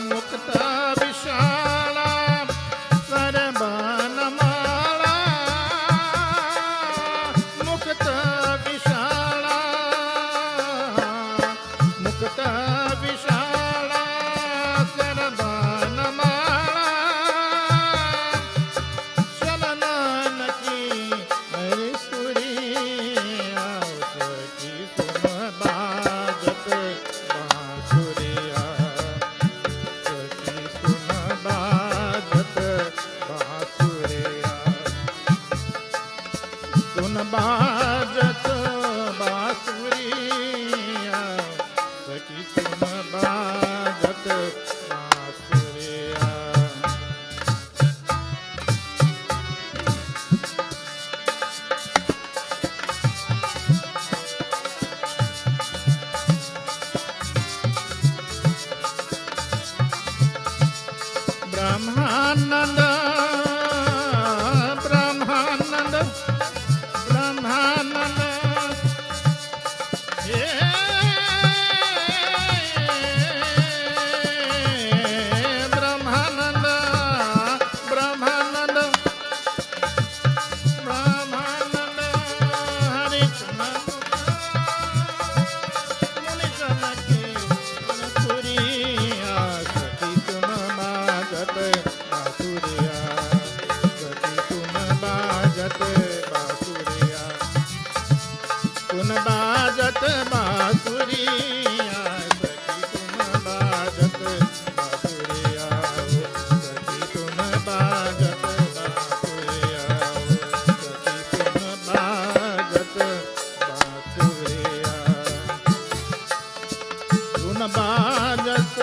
मुक्ता विशाला सरबनमाला मुक्ता विशाला सरबनमाला शरणन की हरिसुरी आवसकी सुन बाजत बांसुरिया सखी सुन बाजत बांसुरिया सुन बाजत बांसुरिया सखी सुन बाजत बांसुरिया ब्रह्मानंद ब्रह्मानंद ब्रह्मानंद हे ब्रह्मानंद ब्रह्मानंद ब्रह्मानंद हरि मुनि जनकी पुरिया सखी सुन बाजत बांसुरिया सखी सुन बाजत बांसुरिया सुन बाजत बांसुरिया सखी सुन बाजत बांसुरिया सखी सुन बाजत बांसुरिया सखी सुन बाजत बांसुरिया सुन बाजत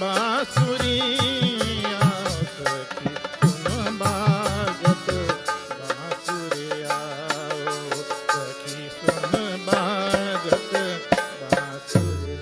बांसुरिया सखी सुन बाजत बांसुरिया सखी सुन बाजत बांसुरिया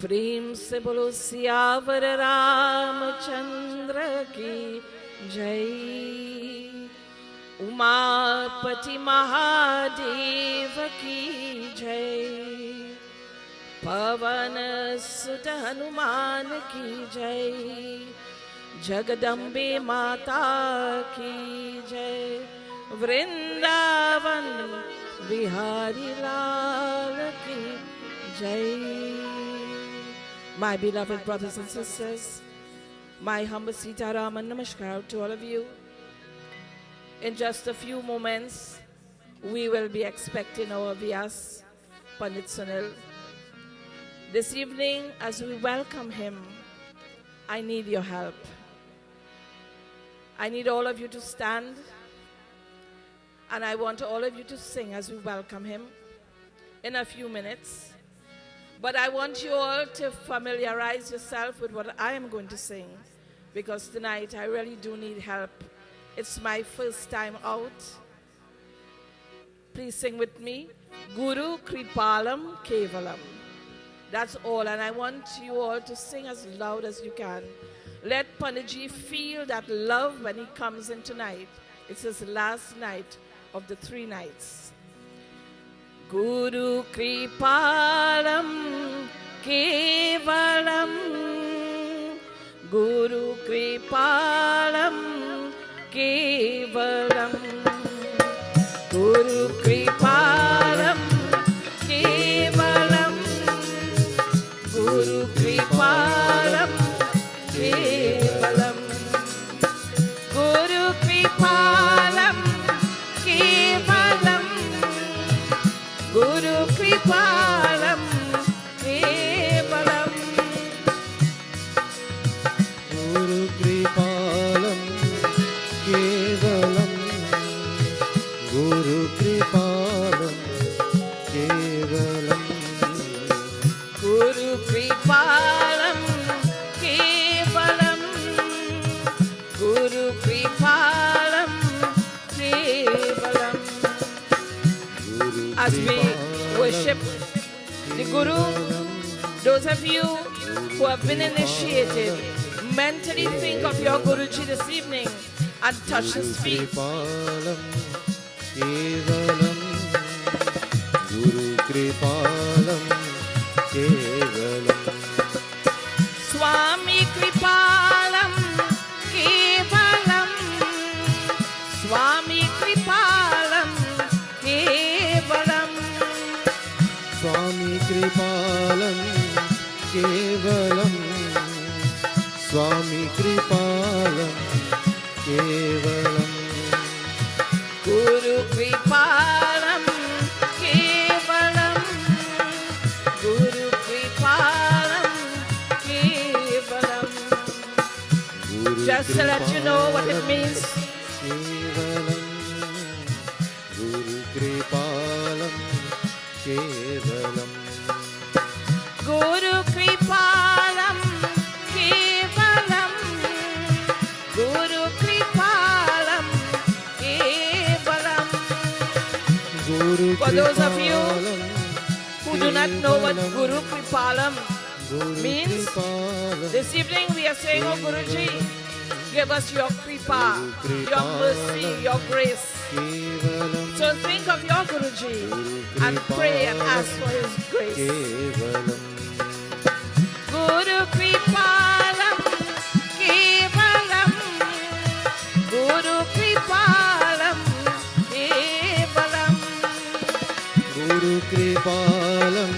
प्रेम से बोलो सियावर रामचंद्र की जय। उमापति महादेव की जय। पवन सुत हनुमान की जय। जगदम्बे माता की जय। Vrindavan Bihari Lal ki Jai. My beloved brothers and sisters, my humble Seetahal and Namaskar to all of you. In just a few moments, we will be expecting our Vyas, Pundit Sunil. This evening, as we welcome him, I need your help. I need all of you to stand, and I want all of you to sing as we welcome him in a few minutes. But I want you all to familiarize yourself with what I am going to sing, because tonight I really do need help. It's my first time out. Please sing with me. Guru Kripalam Kevalam. That's all, and I want you all to sing as loud as you can. Let Panditji feel that love when he comes in tonight. It's his last night of the 3 nights. Guru Kripalam Kevalam, Guru Kripalam Kevalam, Guru Kripalam Kevalam, Guru Kripalam Kevalam, Guru Kripalam Kevalam, Guru Kripalam Kevalam, Guru Kripalam Kevalam, Guru Kripalam Kevalam, Guru Kripalam Kevalam, Guru Kripalam Kevalam. As we worship the Guru, those of you who have been initiated, mentally think of your Guruji this evening and touch his feet. Kripalam Kevalam, Guru Kripalam Kevalam, Swami Kripalam Kevalam, Swami Kripalam Kevalam, Swami Kripalam Kevalam, Swami Kripalam Kevalam, Guru Kripalam Kevalam, Guru Kripalam Kevalam. Guru Just to let you know what it means. Kevalam, Guru Kripalam Kevalam, Guru Kripalam Kevalam, Guru Kripalam Kevalam. Guru For those of you Kripalam who do not know what Guru Kripalam Guru means, Kripalam this evening we are saying, oh Guruji, give us your kripa, your mercy, your grace. Kevalam, So think of your Guruji and pray and ask for his grace. Kevalam, Guru Kripalam Kevalam, Guru Kripalam Kevalam, Guru Kripalam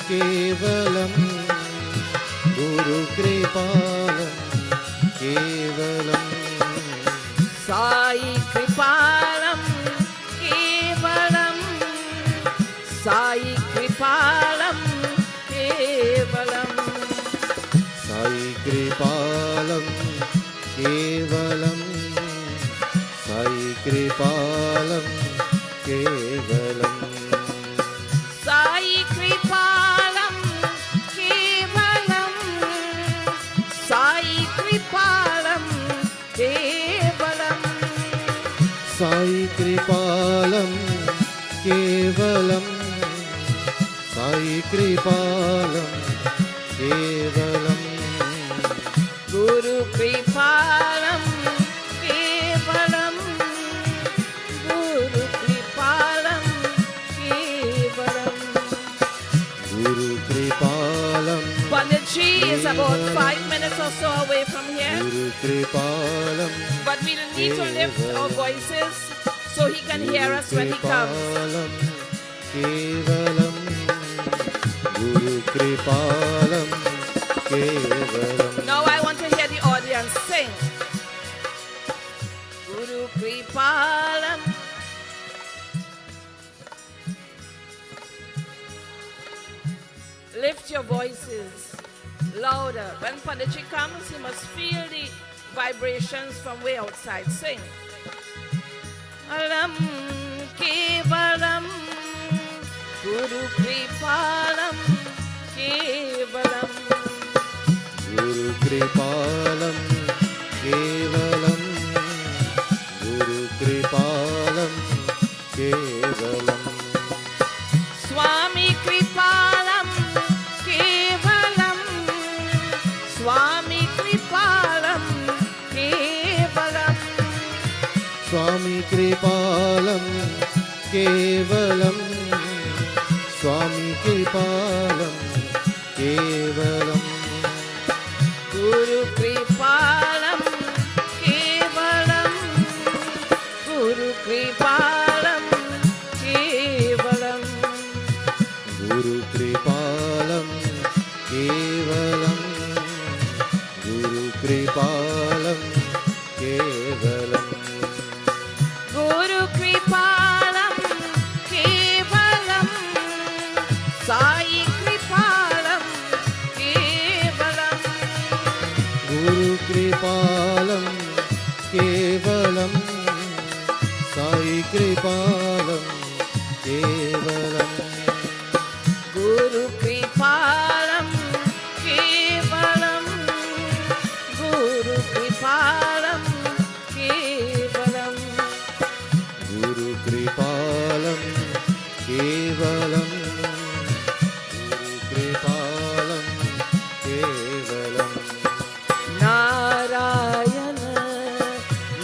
Kevalam, Guru Kripalam Kevalam, Sai Kripalam Kevalam, Sai Kripalam Kevalam, Sai Kripalam Kevalam, Sai Kripalam Kevalam, Sai Kripalam Kevalam, Sai Kripalam Kevalam, Sai Kripalam Kevalam, Sai Kripalam Kevalam, Guru Kripalam Kevalam, Guru Kripalam Kevalam. Guru Kripalam Panditji is about 5 minutes or so away from here, Guru Kripalam but we need to lift our voices. So so he can hear us when he comes. Kavalam Guru कृपालम Kavalam. Now I want to hear the audience sing. Guru Kripalam. Lift your voices louder. When Punditji comes, he must feel the vibrations from way outside. Sing. Alam Kevalam Guru Kripalam Kevalam. Guru Kripalam Kevalam Guru Kripalam Kevalam. Swami Kripalam Kevalam Swami Kripalam Kevalam. Swami Kripalam Kevalam Swami Kripalam Kevalam. Guru Kripalam Kevalam Guru Kripalam Kevalam. Guru Kripalam Kevalam Guru Kripalam Kevalam. Guru Kripalam Kevalam Sai Kripalam Kevalam. Guru Kripalam Kevalam Sai Kripalam Kevalam. Guru Kripalam Kevalam Guru Kripalam Kevalam. Guru Kripalam Kevalam Guru Kripalam Kevalam. Narayana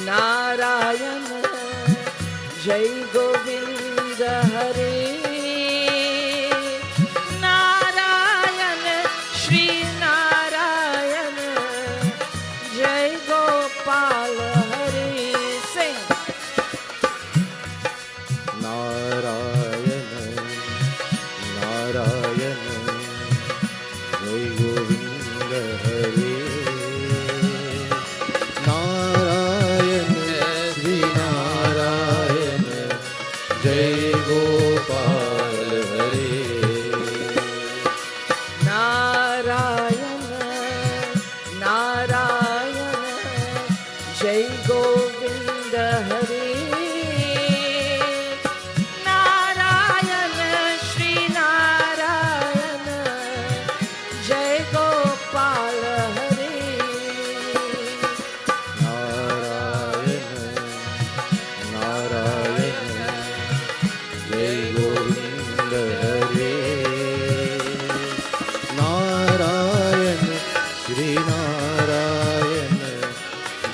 Narayana Jai Govinda Hare. Narayana Shri Narayana Jai Gopal Hare. Sing. Narayana Narayana Jai Govinda Hare. Narayana Shri Narayana Jai Gopal Hare. Narayana Narayana Jai Govinda Hare. Narayana Shri Narayana Jai Gopal Hare. Narayana Narayana Jai Govinda Hare. Narayana Shri Narayana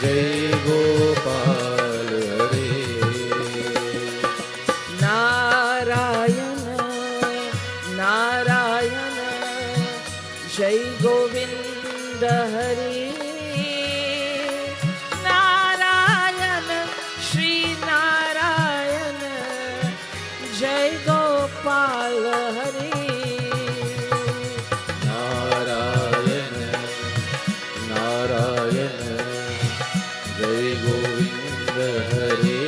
Jai Gopal Hare. Narayana Narayana Jai Govinda Hare. Narayana Shri Narayana Jai Gopal Hare. Narayana Narayana Jai Govinda Hare.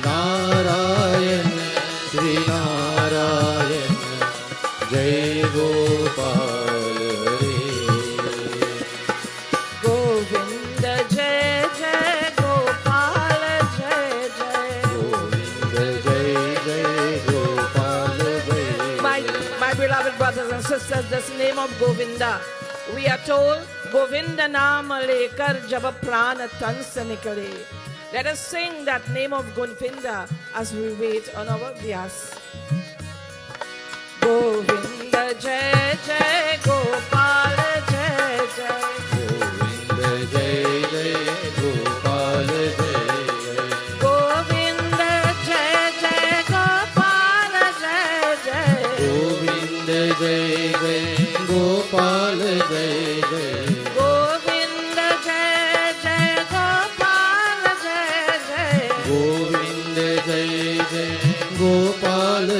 Narayana Shri Narayana Jai Gopal Hare. Govinda Jai Jai Gopal Jai Jai. Govinda Jai Jai Gopal Jai. My beloved brothers and sisters, this name of Govinda, we are told Govinda naam lekar jab pran tan se nikale. Let us sing that name of Govinda as we wait on our vyas. Govinda Jai Jai Gopal Jai Jai. Govinda Jai Jai Gopal Jai Jai. Govinda Jai Jai Gopal Jai Jai. Govinda Jai Jai Gopal Jai Jai. Govinda Jai Jai Gopal Jai Jai.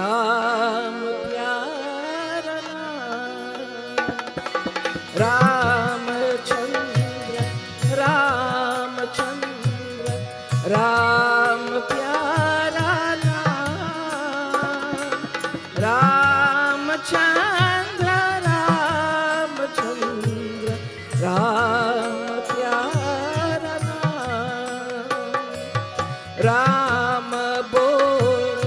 Ram प्यारा नाम, रामचंद्र रामचंद्र राम प्यारा नाम, रामचंद्र रामचंद्र राम प्यारा नाम, राम बोल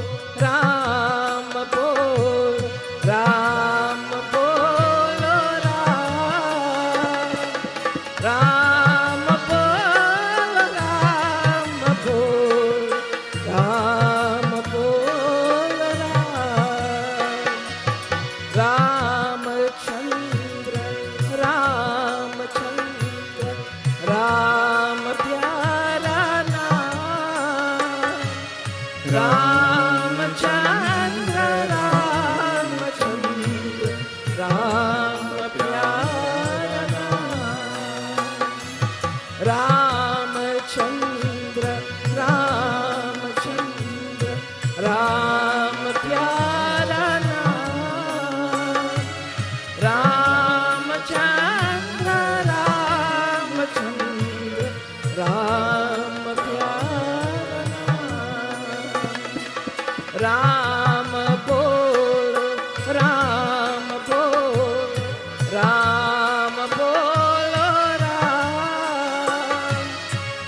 राम बोल राम बोलो राम बोल राम बोल राम बोल रामचंद्र रामचंद्र राम प्यारा नाम, रामचंद्र रामचंद्र राम प्यारा नाम, रामचंद्र रामचंद्र राम प्यारा नाम, रामचंद्र रामचंद्र राम प्यारा नाम, राम बोल राम बोल राम बोलो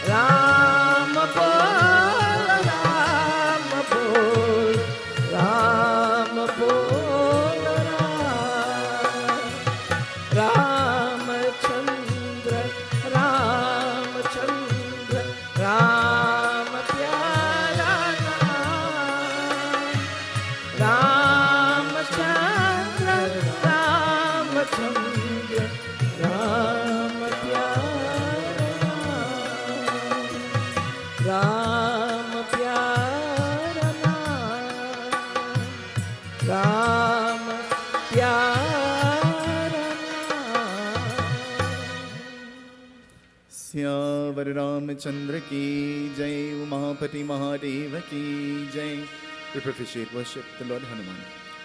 राम बोल राम बोल राम बोल रामचंद्र रामचंद्र राम प्यारा नाम, रामचंद्र रामचंद्र राम प्यारा नाम, राम प्यारा नाम, राम प्यारा नाम। श्यावर रामचंद्र की जय, उमापति महादेव की जय. We propitiate worship the Lord Hanuman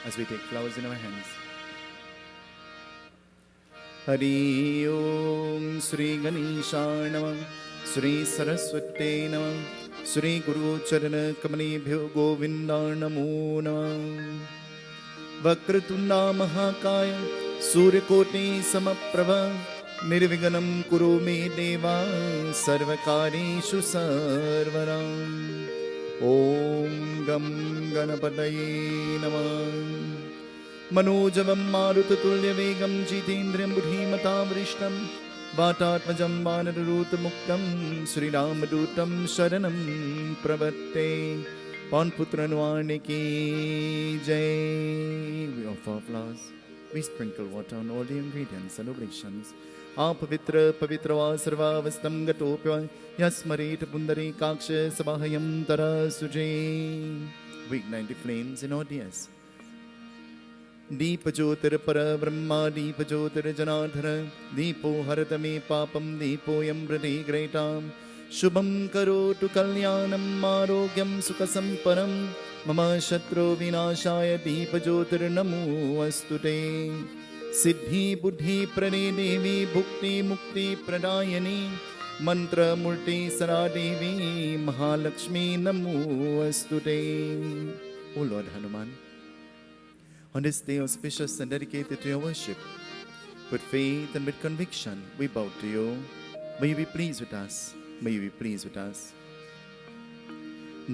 as we take flowers in our hands. Hari Om Sri Ganeshaye Namah, Sri Saraswate Namah, Sri Guru Charana Kamalebhyo Govindaye Namo Namah. Vakratunda Mahakaya Suryakoti Samaprabha, Nirviganam Kuru Me Deva, Sarvakarishu Sarvara. Om Gam Ganapataye Namah. Manojam Marutulya Vegam Jitendriyam Buddhimata Vrishtam, Vatatmajam Vanarutmuktam, Sri Ramadutam Sharanam Pravatte. Panputranvani ki jai. We offer flowers. We sprinkle water on all the ingredients and oblations. Apavitra pavitra sarvavastam gatopya yasmarit pundari kaksha sabahayam tara suje. We ignite the flames in our diyas. Deepa jyotir para brahma, deepa jyotir janadhara, deepo haratame papam, deepo yambrati gretam. Shubham karotu kalyanam arogyam sukhasamparam, mama shatru vinashaya deepa jyotir namo astute. Siddhi buddhi prane devi bhukti mukti pradayani, mantra murti saradevi mahalakshmi namo astute. O Lord Hanuman, on this day auspicious and dedicated to your worship, with faith and with conviction, we bow to you. May you be pleased with us. May you be pleased with us.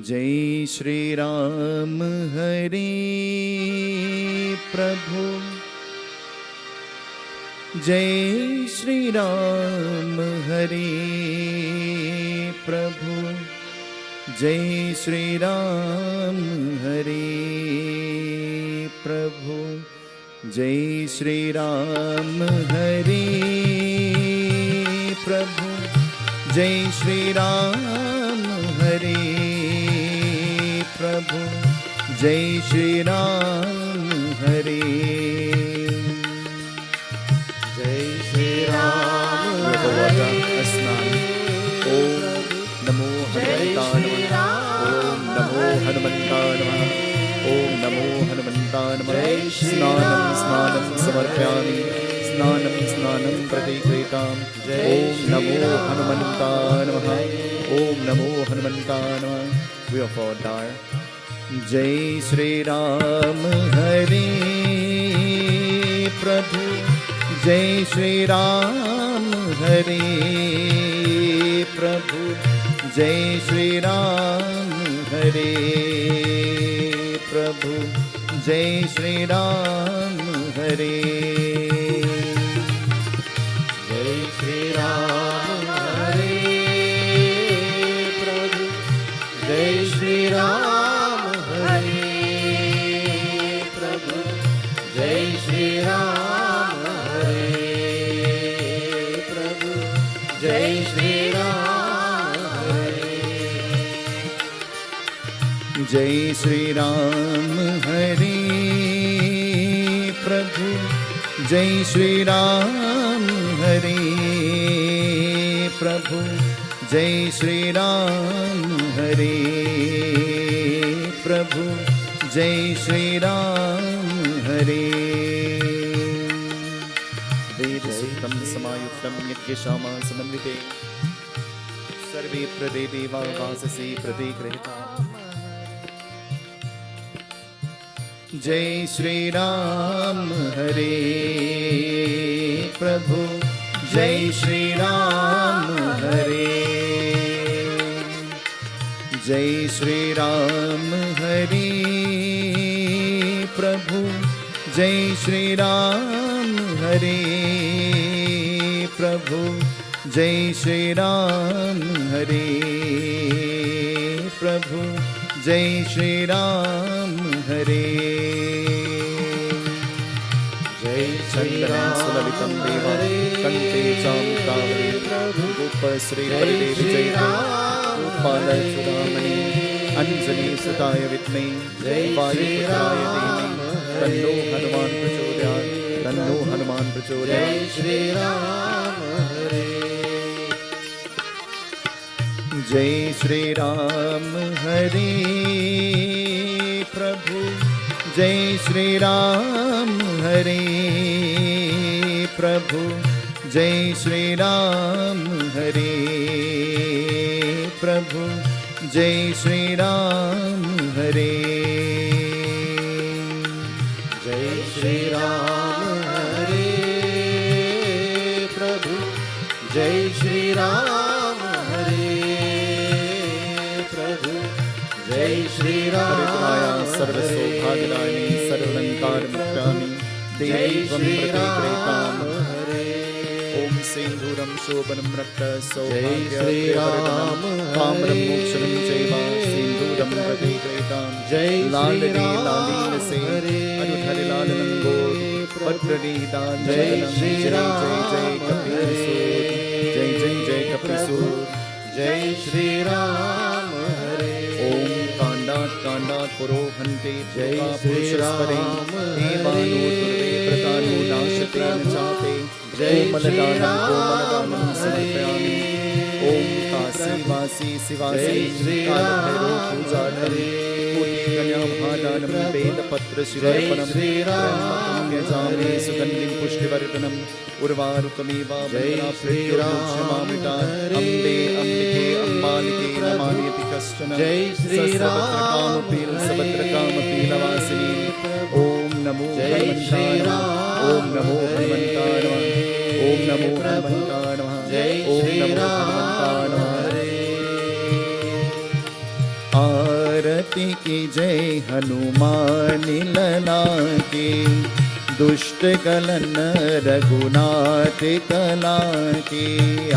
Jai Shri Ram Hari Prabhu. Jai Shri Ram Hari Prabhu. Jai Shri Ram Hari Prabhu. Jai Shri Ram Hari Prabhu. Jai Shri Ram Hari Prabhu. Jai Shri Ram Hari. Jai Shri Ram Hari. Om Namo Hanumantāya Namaha. Om Namo Hanumantāya Namaha. ॐ नमो हनुमन्ताय नमः स्नानं स्नानं समर्पयामि स्नानं स्नानं प्रतिक्रियताम् ॐ नमो हनुमन्ताय नमः ॐ नमो हनुमन्ताय नमः We are for die. जय श्री राम हरे प्रभु जय श्री राम हरे प्रभु जय श्री राम हरे प्रभु जय श्री राम हरे जय श्री राम हरे प्रभु जय श्री राम हरे प्रभु जय श्री राम हरे प्रभु जय श्री राम हरे जय श्री राम हरे प्रभु जय श्री राम हरे प्रभु जय श्री राम हरे प्रभु जय श्री राम हरे वेदसूक्तं समायुक्तं यज्ञशामा समन्विते सर्वे प्रदे देवा वाससे प्रतिगृहीता जय श्री राम हरे प्रभु जय श्री राम हरे जय श्री राम हरे प्रभु जय श्री राम हरे प्रभु जय श्री राम हरे प्रभु जय श्री राम हरे जय श्री राम सुललितं देवा कंठे चामुण्डावली गोपश्री जय श्री राम गोपालचूडामणि अंजनी सुताय विद्महे जय श्री वायुपुत्राय राम धीमहि तन्नो हनुमान प्रचोदयात् जय श्री राम हरे जय श्री राम हरे प्रभु जय श्री राम हरे प्रभु जय श्री राम हरे प्रभु जय श्री राम हरे जय श्री राम हरे प्रभु जय श्री राम हरे प्रभु जय श्री राम हरिद्राया सर्वसौभाग्यदायिनी सर्वलङ्कारमुक्तानि देवी त्वं प्रतिगृहीताम् ॐ सिन्दूरं शोभनं रक्तसौभाग्यवर्धनं ताम्रं मोक्षणं चैव सिन्दूरं प्रतिगृहीताम् जय लालने श्री राम लालीनसे हरे अनुधरिलालनं गोद भद्रनीतां जय श्री जय राम जय कपिसूर जय जय कपिसूर जय श्री राम हरे ॐ काण्डात् पुरोहन्ते जय पुरुषस्परे श्री राम देवानो दुर्वे प्रकानो नाशते न चाते जय श्री कोमलदानं राम समर्पयामि ॐ काशीवासी शिवासी जय श्री कालभैरव राम पूजार्थं कोटिकन्यामहादानं बेलपत्रशिरोर्पणं जय श्री राम यजामहे सुगन्धिं पुष्टिवर्धनम् उर्वारुकमेव जय श्री राम अम्बे अम्बिके अम्बालिके नमाम्यति कश्चन जय श्री राम सभद्रकामपि नवासिनी ॐ नमो जय श्री राम ॐ नमो हनुमन्ताय नमः ॐ नमो हनुमन्ताय नमः जय ॐ श्री नमो राम हनुमन्ताय नमः आरती की जय हनुमान लला की दुष्ट कलन रघुनाथ कला की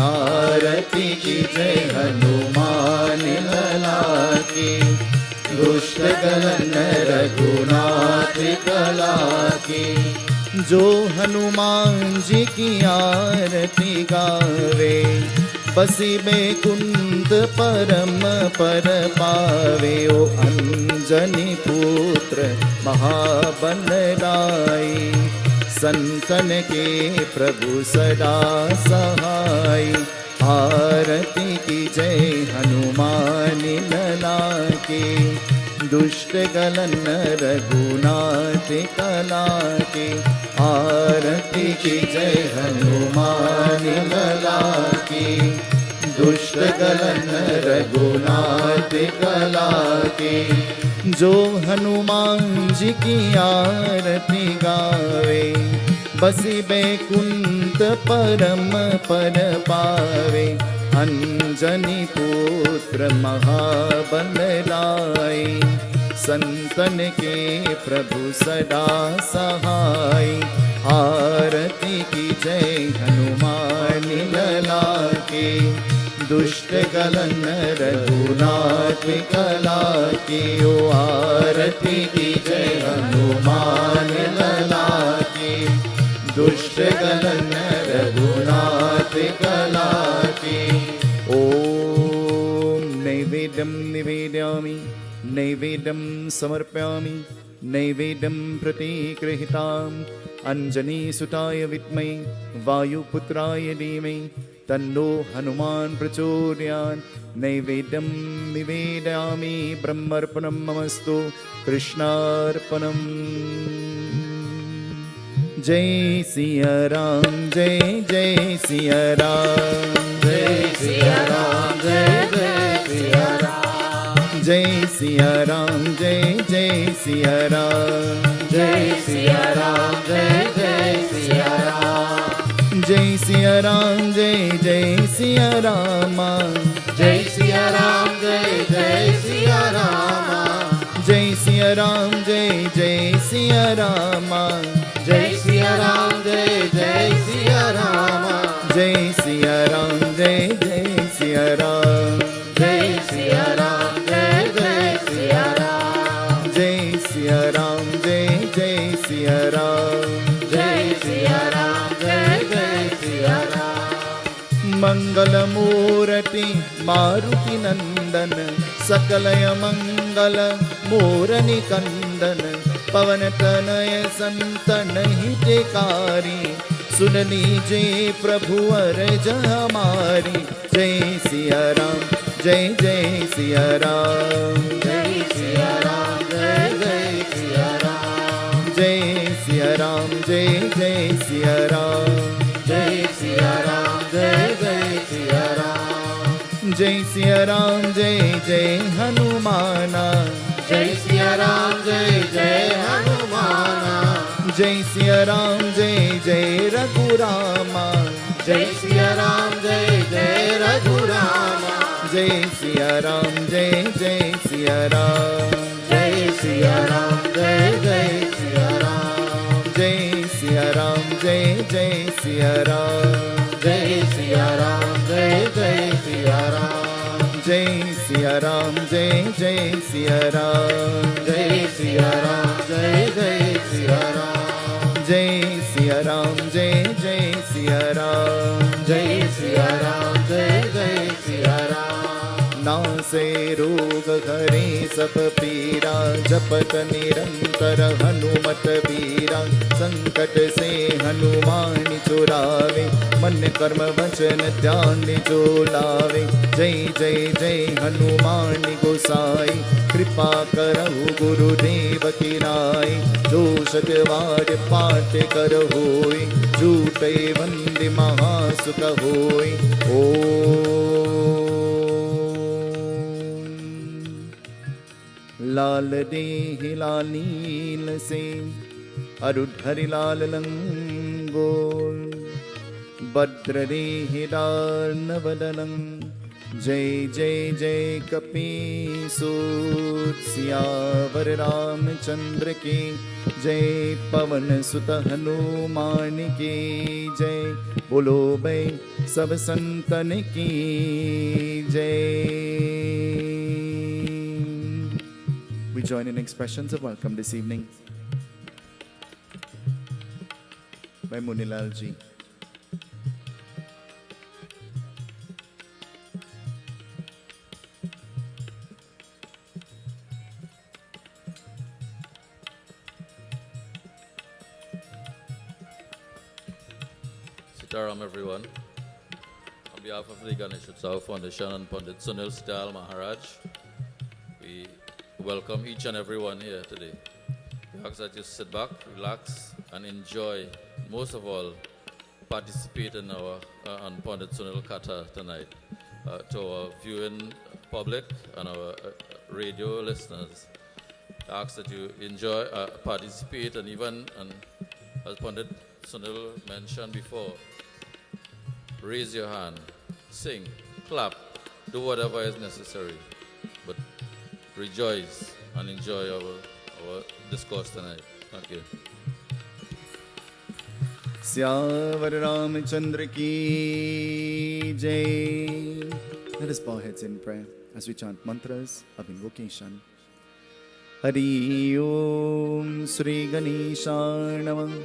आरती की जय हनुमान लला की दुष्ट कलन रघुनाथ कला की जो हनुमान जी की आरती गावे बसी बैकुंठ परम पर पावे ओ अंजनी पुत्र महाबलदाई संतन के प्रभु सदा सहाय आरती की जय हनुमान लला के दुष्ट गलन रघुनाथ कला के आरती की जय हनुमान लला की दुष्ट गलन रघुनाथ कला के जो हनुमान जी की आरती गावे बसी बैकुंठ परम पद पावे अंजनी पुत्र महाबल लाए संतन के प्रभु सदा सहाय आरती की जय हनुमान लला के दुष्ट गलन रघुनाथ कला की ओ आरती की जय हनुमान लला की दुष्ट गलन रघुनाथ कला की ओम नैवेद्यं निवेदयामि नैवेद्यं समर्पयामि नैवेद्यं प्रतिगृहीताम् अंजनीसुताय विद्महे वायुपुत्राय धीमहि तन्नो हनुमान प्रचोदयात् नैवेद्यं निवेदयामि ब्रह्मार्पणं ममस्तु कृष्णार्पणम् जय सिया राम जय जय सिया राम जय सिया राम जय जय सिया राम जय सिया राम जय जय सिया राम जय सिया राम जय जय सिया राम जय सिया राम जय जय सिया राम जय सिया राम जय जय सिया राम जय सिया राम जय जय सिया राम जय सिया राम जय जय सिया राम जय सिया राम जय जय सिया राम जय सिया राम जय जय सिया राम जय सिया राम जय जय सिया राम जय सिया राम जय जय सिया राम मंगल मूर्ति मारुति नंदन सकलय मंगल मोरनि कंदन पवन तनय संतन हितकारी सुन लीजिए प्रभु अरज हमारी जय सिया राम जय जय सिया राम जय सिया राम जय जय सिया राम जय सिया राम जय जय सिया राम जय सिया राम जय जय सिया राम जय सिया राम जय जय हनुमाना जय सिया राम जय जय हनुमाना जय सिया राम जय जय रघुरामा जय सिया राम जय जय रघुरामा जय सिया राम जय जय सिया राम जय सिया राम जय जय सिया राम जय सिया राम जय जय सिया राम जय सिया राम जय जय सिया राम जय सिया राम जय जय सिया राम जय सिया राम जय जय सिया राम जय सिया राम जय जय सिया राम जय सिया राम जय जय सिया राम नासे रोग हरे सब पीरा जपत निरंतर हनुमत बीरा संकट से हनुमान छुड़ावे मन कर्म वचन ध्यान जो लावे जय जय जय हनुमान गोसाई कृपा करहु गुरुदेव की नाई जो शतवार पाठ कर होई झूठे वंदे महासुख होई ओ लाल देह लालील से अरुधरि लाल लंगोल भद्र देह दानवदनं जय जय जय कपीसूत सियावर रामचंद्र की जय पवन सुत हनुमान की जय बोलो भाई सब संतन की जय. We join in expressions of welcome this evening by Munilal ji. Seetahal, everyone. On behalf of the Ganesh Utsav Foundation and Pundit Sunil Seetahal Maharaj, we welcome each and everyone here today. We ask that you sit back, relax, and enjoy. Most of all, participate in our on Pundit Sunil Kata tonight. To our viewing public and our radio listeners, I ask that you enjoy, participate, and even, and as Pundit Sunil mentioned before, raise your hand, sing, clap, do whatever is necessary, but rejoice and enjoy our discourse tonight. Thank you. Syavar Ramchandra ki jai. Let us bow heads in prayer as we chant mantras of invocation. Hari Om Sri Ganesha Namah,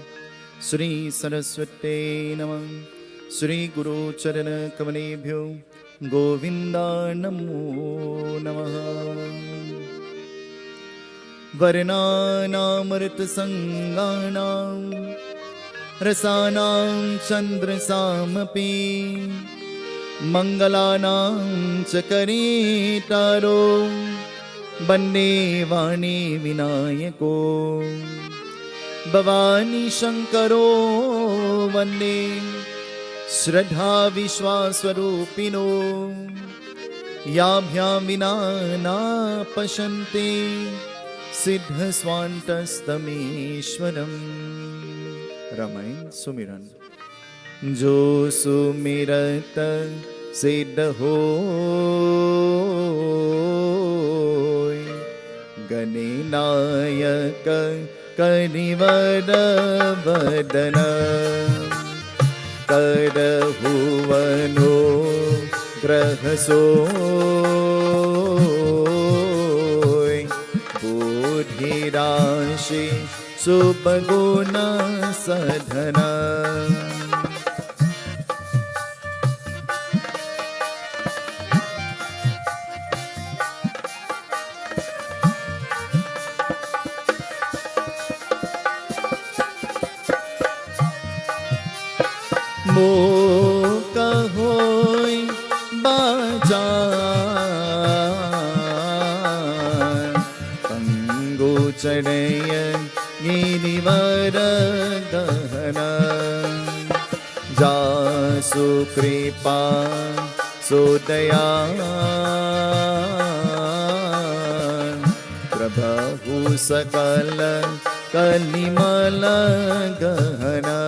Sri Saraswate Namah, Sri Guru Charana Kamalebhyo Govinda Namo Namaha. Varnanamrit Sanganam Rasanam Chandra Samapi Mangalanam Chakaritaro Bande Vani Vinayako Bhavani Shankaro Vande Shraddha Vishwaswarupino Yabhyam Vina Na Pashante Siddha Swantastameshwaram. Ramayan Sumiran. Jo sumirata siddha hoy, Ganenayaka karivara vadana, Karahuvano grahasoy, Buddhirashi Subhaguna sadhana. Moka hoy bajan Pangu chadayan Girivara Gahana Jasu Kripa Sodayan Prabhu Sakala Kalimala Gahana.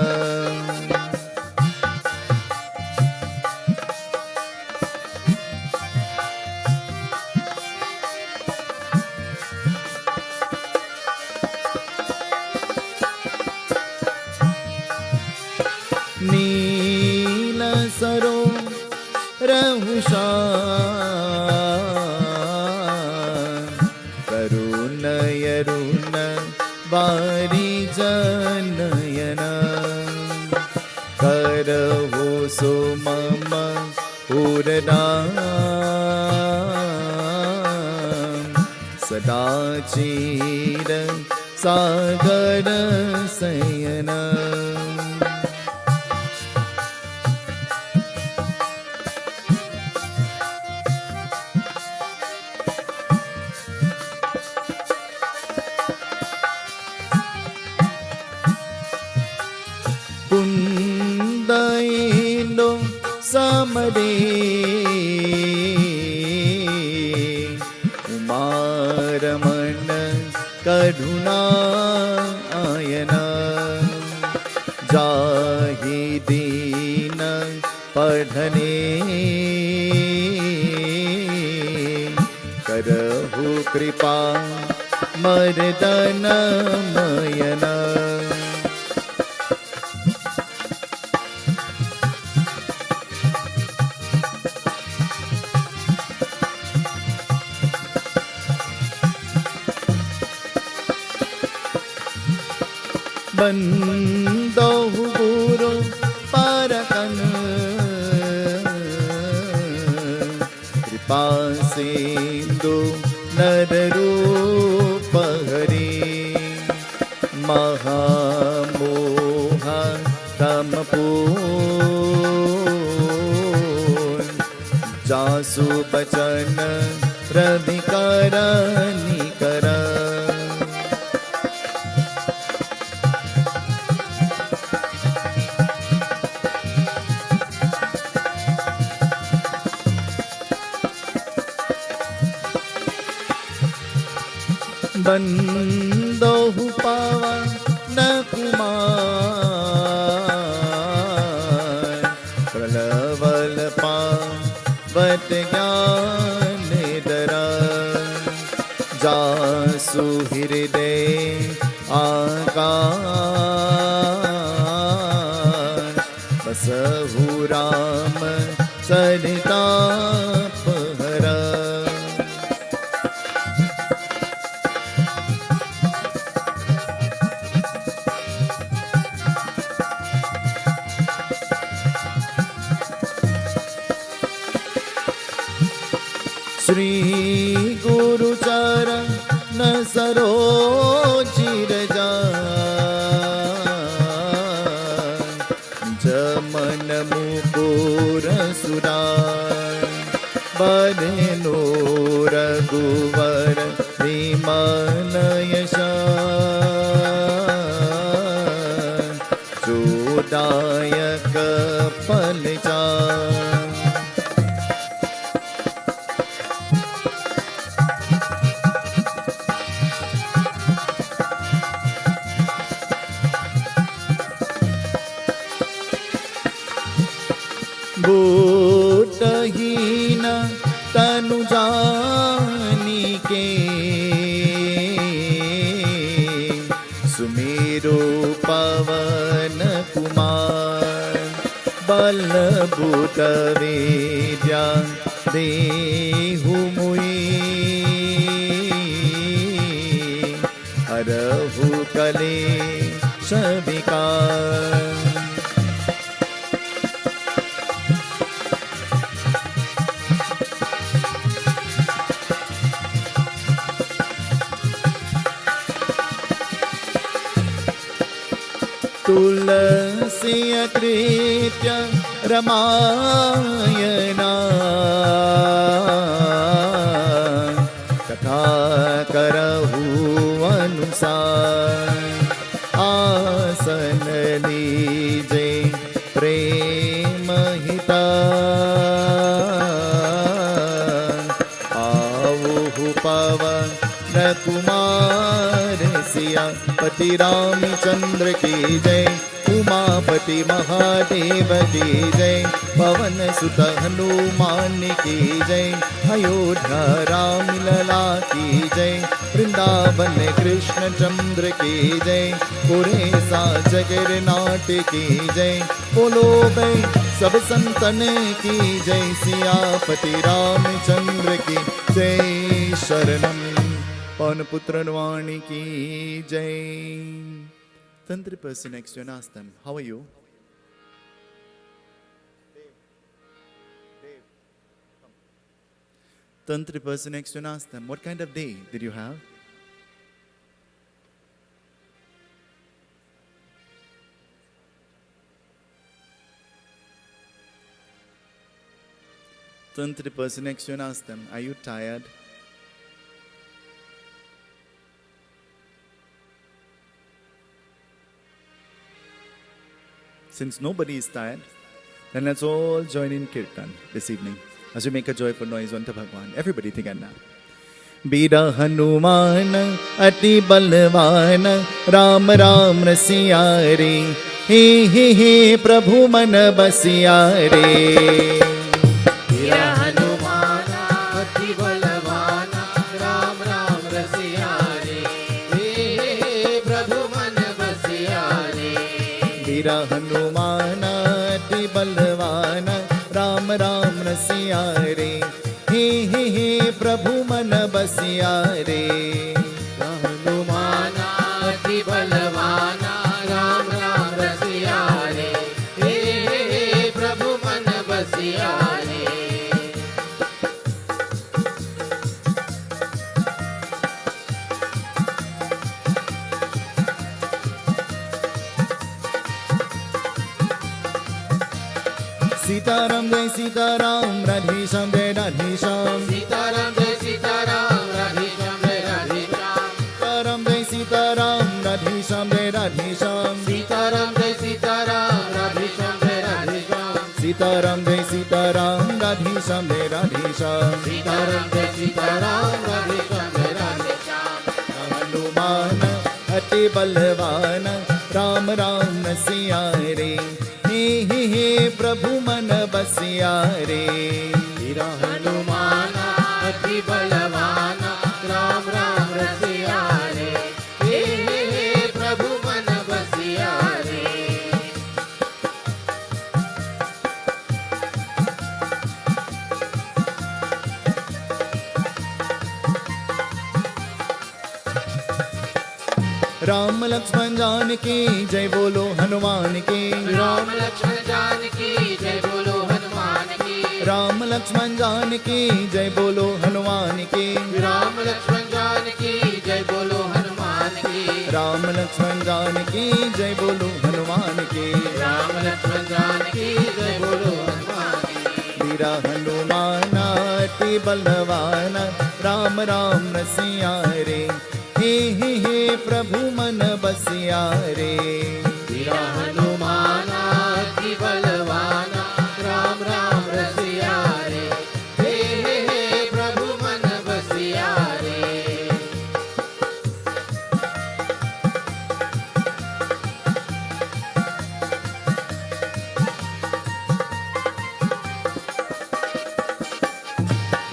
Neela Saro Rahushan Karuna Yaruna Vari Janayana Karahu Sumama Uradam Sadachira Sagara Sayana. Pundaino Samade Umaramana Kaduna Ayana Jahidina Padhane Karahu Kripa Mardana Mayana. Bando Guru Parakan Kripa Sindhu Nadarupahari Mahamoha Tamapur Jasu Bachana Radhikarani बंदो पावन कुमार प्रलवल पावत ज्ञान दरा जासु हृदय आकाश बसहु राम सरिताप हरा श्री गुरु चरण सरोज रजा जमन मुकुर सुरार बरनो रघुवर विमल यशा जोदायक फल चार बूटहीन तनु जानिके सुमेरो पवन कुमार बल बूट विद्या देहु मुई हरहु कलेश विकार तुलसी कृत्य रमायना कथा करहु अनुसार आसन लीजे प्रेम हिता आवहु पवन कुमार सिया पति रामचंद्र की जय उमापति महादेव की जय पवन सुत हनुमान की जय अयोध्या राम लला की जय वृंदावन कृष्ण चंद्र की जय पुरेसा जगन्नाथ की जय बोलो भाई सब संतन की जय सियापति रामचंद्र की जय शरणम पवन पुत्र वाणी की जय Tantra person next to you and ask them, how are you? Tantra person next to you and ask them, what kind of day did you have? Tantra person next to you and ask them, are you tired? Since nobody is tired, then let's all join in Kirtan this evening as we make a joyful noise unto Bhagwan. Everybody together. Bira Hanuman Ati Balvan Ram Ram Rasiyare He He He Prabhu Man Basiyare Bira Hanuman Ati Balvan Ram Ram Rasiyare He He He Prabhu Man Basiyare Bira Hanuman Ati Balvan Ram Ram Rasiyare He He He Prabhu Man Basiyare Hanuman Ati Balvan Ram Ram Rasiyare He He He Prabhu Man Basiyare Seetahal Jai Seetahal Radhe Shyam Jai Radhe Shyam Seetahal Jai Seetahal Radhe Shyam Jai Radhe Shyam Seetahal Jai Seetahal Radhe Shyam Jai Radhe Shyam Seetahal Jai Seetahal Radhe Shyam Jai Radhe Shyam Seetahal Jai Seetahal Radhe Shyam Jai Radhe Shyam Seetahal Jai Seetahal Radhe Shyam Jai Radhe Shyam Hanuman अति बलवान राम राम सिया रे हे प्रभु मन बसिया रे वीरा हनुमान अति बलवान राम राम रसिया रे हे प्रभु मन बसिया रे राम लक्ष्मण जानकी जय बोलो हनुमान की राम लक्ष्मण जानकी जय बोलो हनुमान की राम लक्ष्मण जानकी जय बोलो हनुमान की राम लक्ष्मण जानकी जय बोलो हनुमान की राम लक्ष्मण जानकी जय बोलो हनुमान की राम लक्ष्मण जानकी जय बोलो हनुमान की वीरा हनुमान अति बलवान राम राम रसिया रे हे प्रभु मन बसिया रे वीरा हनुमान अति बलवान राम राम रसिया रे हे प्रभु मन बसिया रे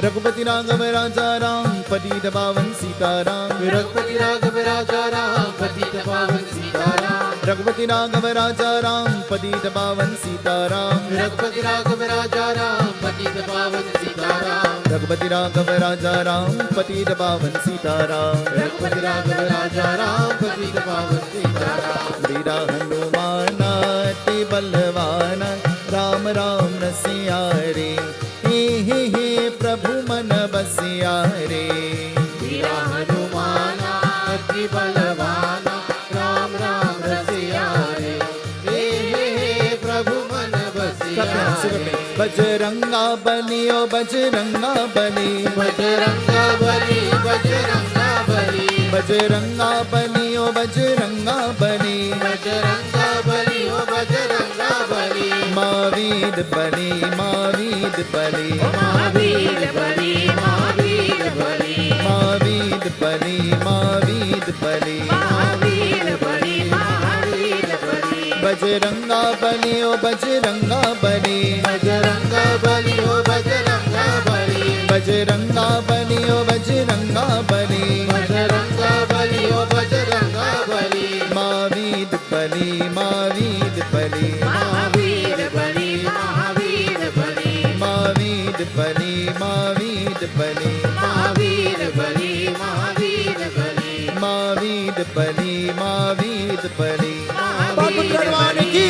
रघुपति राघव राजा राम पतित पावन सीताराम रघुपति राघव राजा राम पतित पावन सीताराम रघुपति राघव राजा राम पतित पावन सीताराम रघुपति राघव राजा राम पतित पावन सीताराम रघुपति राघव राजा राम पतित पावन सीताराम रघुपति राघव राजा राम पतित पावन सीताराम वीरा हनुमान अति बलवान राम राम रसिया रे हे प्रभु मन बसिया रे वीरा हनुमान अति बलवान राम राम रसिया रे हे प्रभु मन बसिया रे बजरंगा बलियो बजरंगा बली बजरंगा बली बजरंगा बली बजरंगा बलियो बजरंगा बली बजरंगा बली ओ बजरंगा बली मावीद बली मावीद बली महावीर बली महावीर बली मावीद बली मावीद बली महावीर बली महावीर बली बजरंगा बलियो बजरंगा बली बजरंगा बली ओ बजरंगा बली बजरंगा बलियो बजरंगा बली बजरंगा बली ओ बजरंगा बली मावीद बली मावीद बली महावीर बली महावीर बली मावीद बली मावीद बली महावीर बली महावीर बली मावीद बली मावीद बली बापुत्रवान की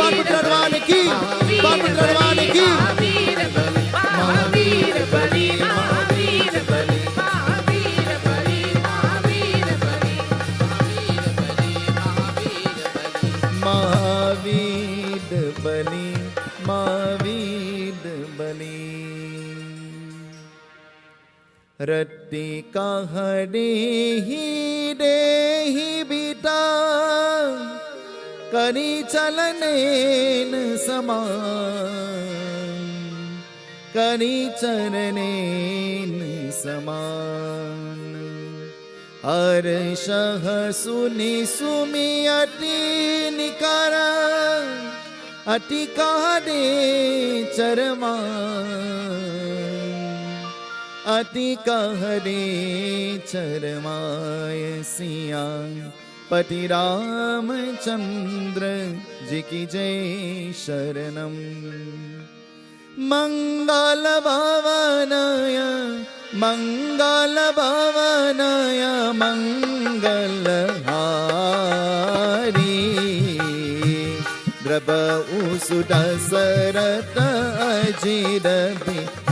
बापुत्रवान की बापुत्रवान की महावीर बली महावीर बली महावीर बली महावीर बली महावीर बली महावीर बली मावीद बली रत्ती कहरे ही दे ही बीता करी चलनेन समान करी चरणेन समान हर्षः सुनि सुमि अति निकर अति कहरे चरमान अति कहरे चरमाय सिया पति रामचंद्र जी की जय शरणम मंगल भवनाय मंगल भवनाय मंगलहारी द्रवहु सुत सरत अजिर बिहारी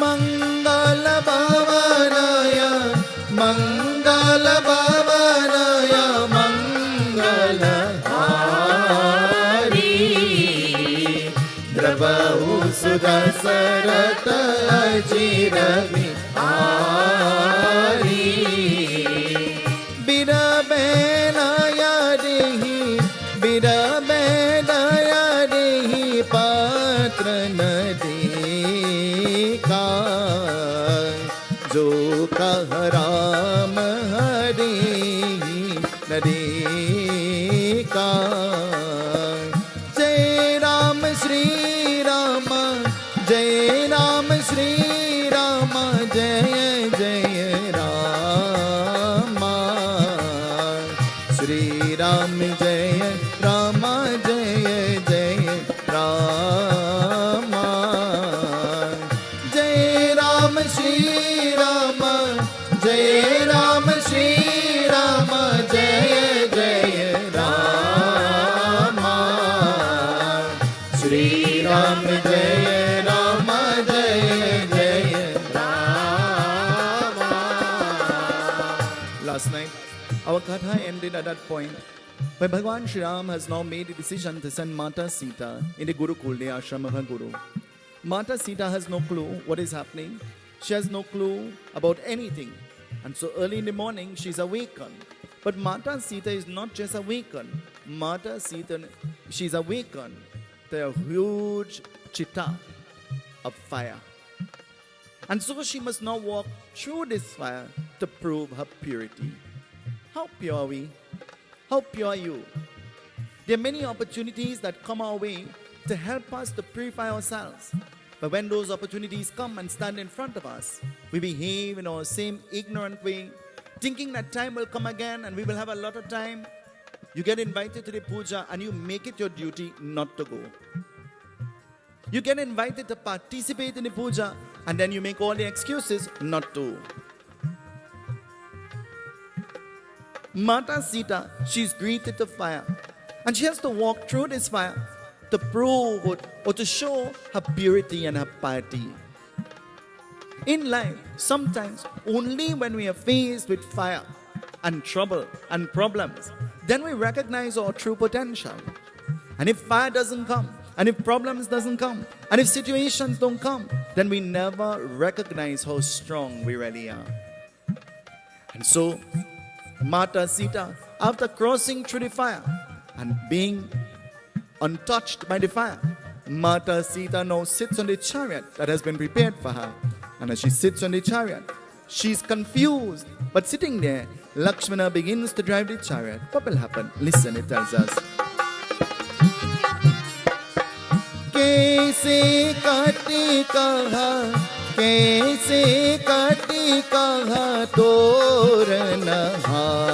मंगल भवनाय मंगल भवनाय मंगलहारी द्रवहु सुत सरत अजिर बिहारी बिरबेलाया देहि बिरबेलाया देहि पात्र नदी का जो कह राम हरि नरे का जय राम श्री राम जय राम श्री राम जय जय राम श्री राम जय राम जय जय राम जय राम श्री राम जय राम श्री राम जय जय राम श्री राम जय राम जय जय Ram. Last night, our katha ended at that point when Bhagwan Shri Ram has now made a decision to send Mata Sita in the Gurukul, the ashram of her Guru. Mata Sita has no clue what is happening. She has no clue about anything. And so early in the morning, she's awakened. But Mata Sita is not just awakened. Mata Sita, she's awakened to a huge chitta of fire. And so she must now walk through this fire to prove her purity. How pure are we? How pure are you? There are many opportunities that come our way to help us to purify ourselves. But when those opportunities come and stand in front of us, we behave in our same ignorant way, thinking that time will come again and we will have a lot of time. You get invited to the puja and you make it your duty not to go. You get invited to participate in the puja and then you make all the excuses not to. Mata Sita, she's greeted to fire. And she has to walk through this fire to prove or to show her purity and her piety. In life, sometimes only when we are faced with fire and trouble and problems, then we recognize our true potential. And if fire doesn't come, and if problems doesn't come, and if situations don't come, then we never recognize how strong we really are. And so, Mata Sita, after crossing through the fire and being untouched by the fire, Mata Sita now sits on the chariot that has been prepared for her. And as she sits on the chariot, she's confused. But sitting there, Lakshmana begins to drive the chariot. What will happen? Listen, it tells us. कैसे कटी कहा तोर नहाता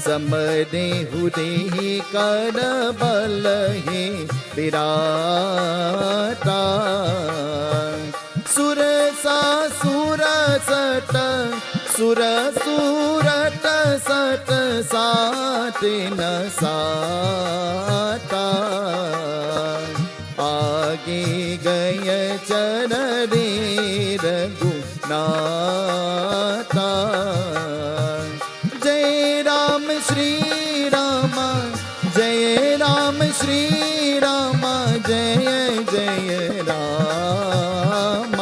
समदे हुदे कर बल ही विराता सुर सा सुर सट सुर सूरत सट सात न साता आगे गय चर रे रघुनाथा जय राम श्री राम जय राम श्री राम जय जय राम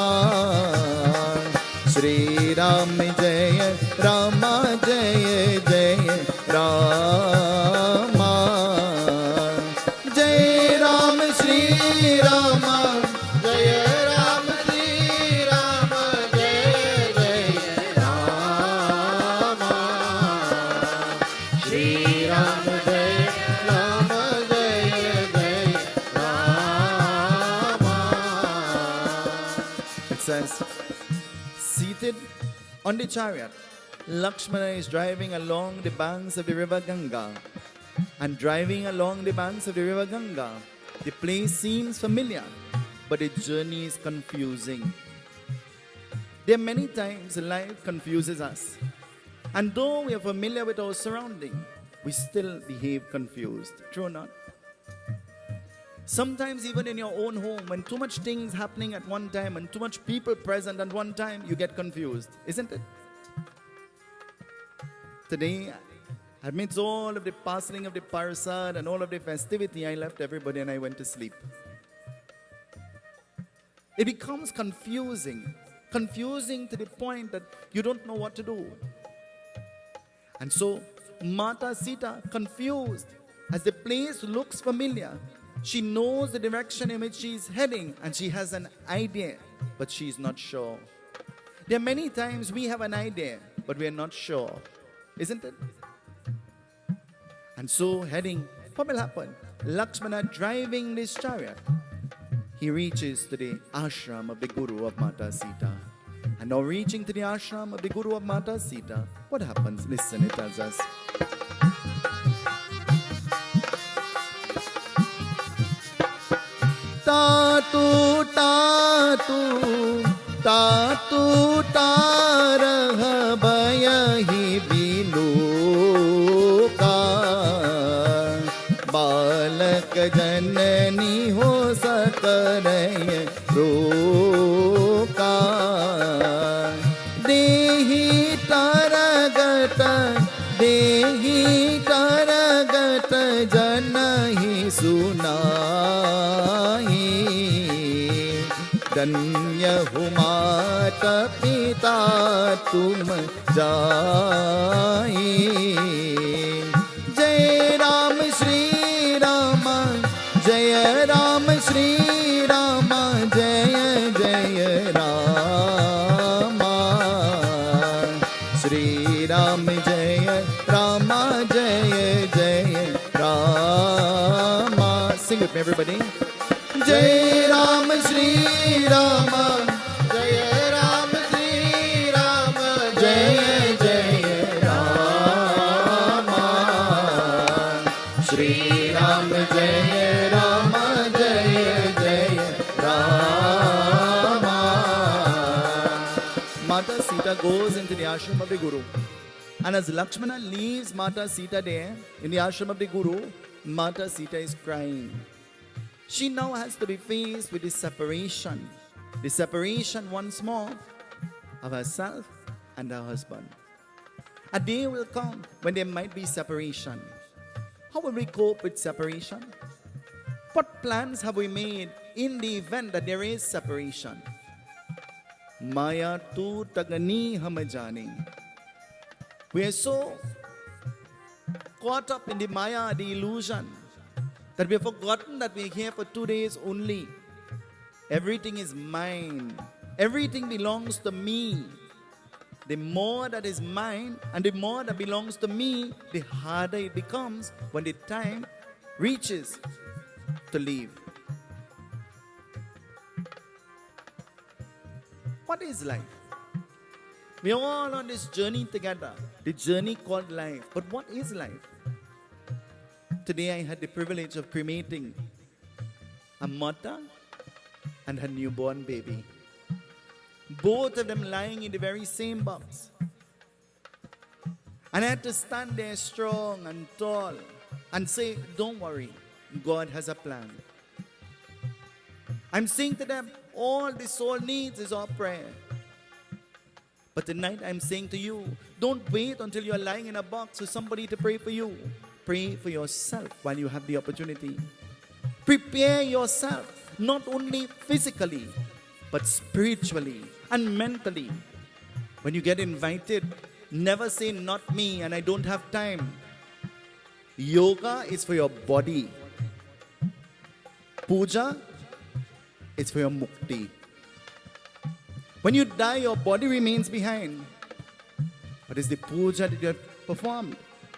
श्री राम जय राम जय जय राम जय राम श्री राम जय राम श्री राम जय जय राम श्री राम जय राम जय जय Ram. It says, seated on the chariot, Lakshmana is driving along the banks of the river Ganga. And driving along the banks of the river Ganga, the place seems familiar, but the journey is confusing. There are many times life confuses us. And though we are familiar with our surrounding, we still behave confused. True or not? Sometimes even in your own home, when too much things happening at one time and too much people present at one time, you get confused, isn't it? Today, amidst all of the parceling of the parasad and all of the festivity, I left everybody and I went to sleep. It becomes confusing to the point that you don't know what to do. And so, Mata Sita, confused, as the place looks familiar, she knows the direction in which she is heading and she has an idea but she's not sure. There are many times we have an idea, but we are not sure. Isn't it? And so heading, what will happen? Lakshmana driving this chariot. He reaches to the ashram of the Guru of Mata Sita. And now reaching to the ashram of the Guru of Mata Sita, what happens? Listen, it tells us. Tatu, tatu, tatu, tarah bayahi biloka. Balak janani ho sakaraya roka. Dehi taragata, dehi taragata janahi sunahi. Danya hu mata pita tum jai. Jai Ram Shri Rama, Jai Ram Shri Rama, Jai Jai Rama. Shri Ram Jai Rama, Jai Jai Rama. Sing with me, everybody. Jai Ram Shri Rama, Jai Ram Shri Rama, Jai Jai Rama. Shri Ram Jai Rama, Jai Jai Rama. Mata Sita goes into the ashram of the Guru. And as Lakshmana leaves Mata Sita there, in the ashram of the Guru, Mata Sita is crying. She now has to be faced with the separation once more of herself and her husband. A day will come when there might be separation. How will we cope with separation? What plans have we made in the event that there is separation? Maya tu tagani hamajani. We are so caught up in the Maya, the illusion, that we have forgotten that we are here for 2 days only. Everything is mine. Everything belongs to me. The more that is mine and the more that belongs to me, the harder it becomes when the time reaches to leave. What is life? We are all on this journey together, the journey called life. But what is life? Today I had the privilege of cremating a mother and her newborn baby. Both of them lying in the very same box. And I had to stand there strong and tall and say, don't worry, God has a plan. I'm saying to them, all the soul needs is our prayer. But tonight I'm saying to you, don't wait until you're lying in a box for somebody to pray for you. Pray for yourself while you have the opportunity. Prepare yourself, not only physically, but spiritually and mentally. When you get invited, never say, not me and I don't have time. Yoga is for your body. Puja is for your mukti. When you die, your body remains behind. But it's the puja that you have performed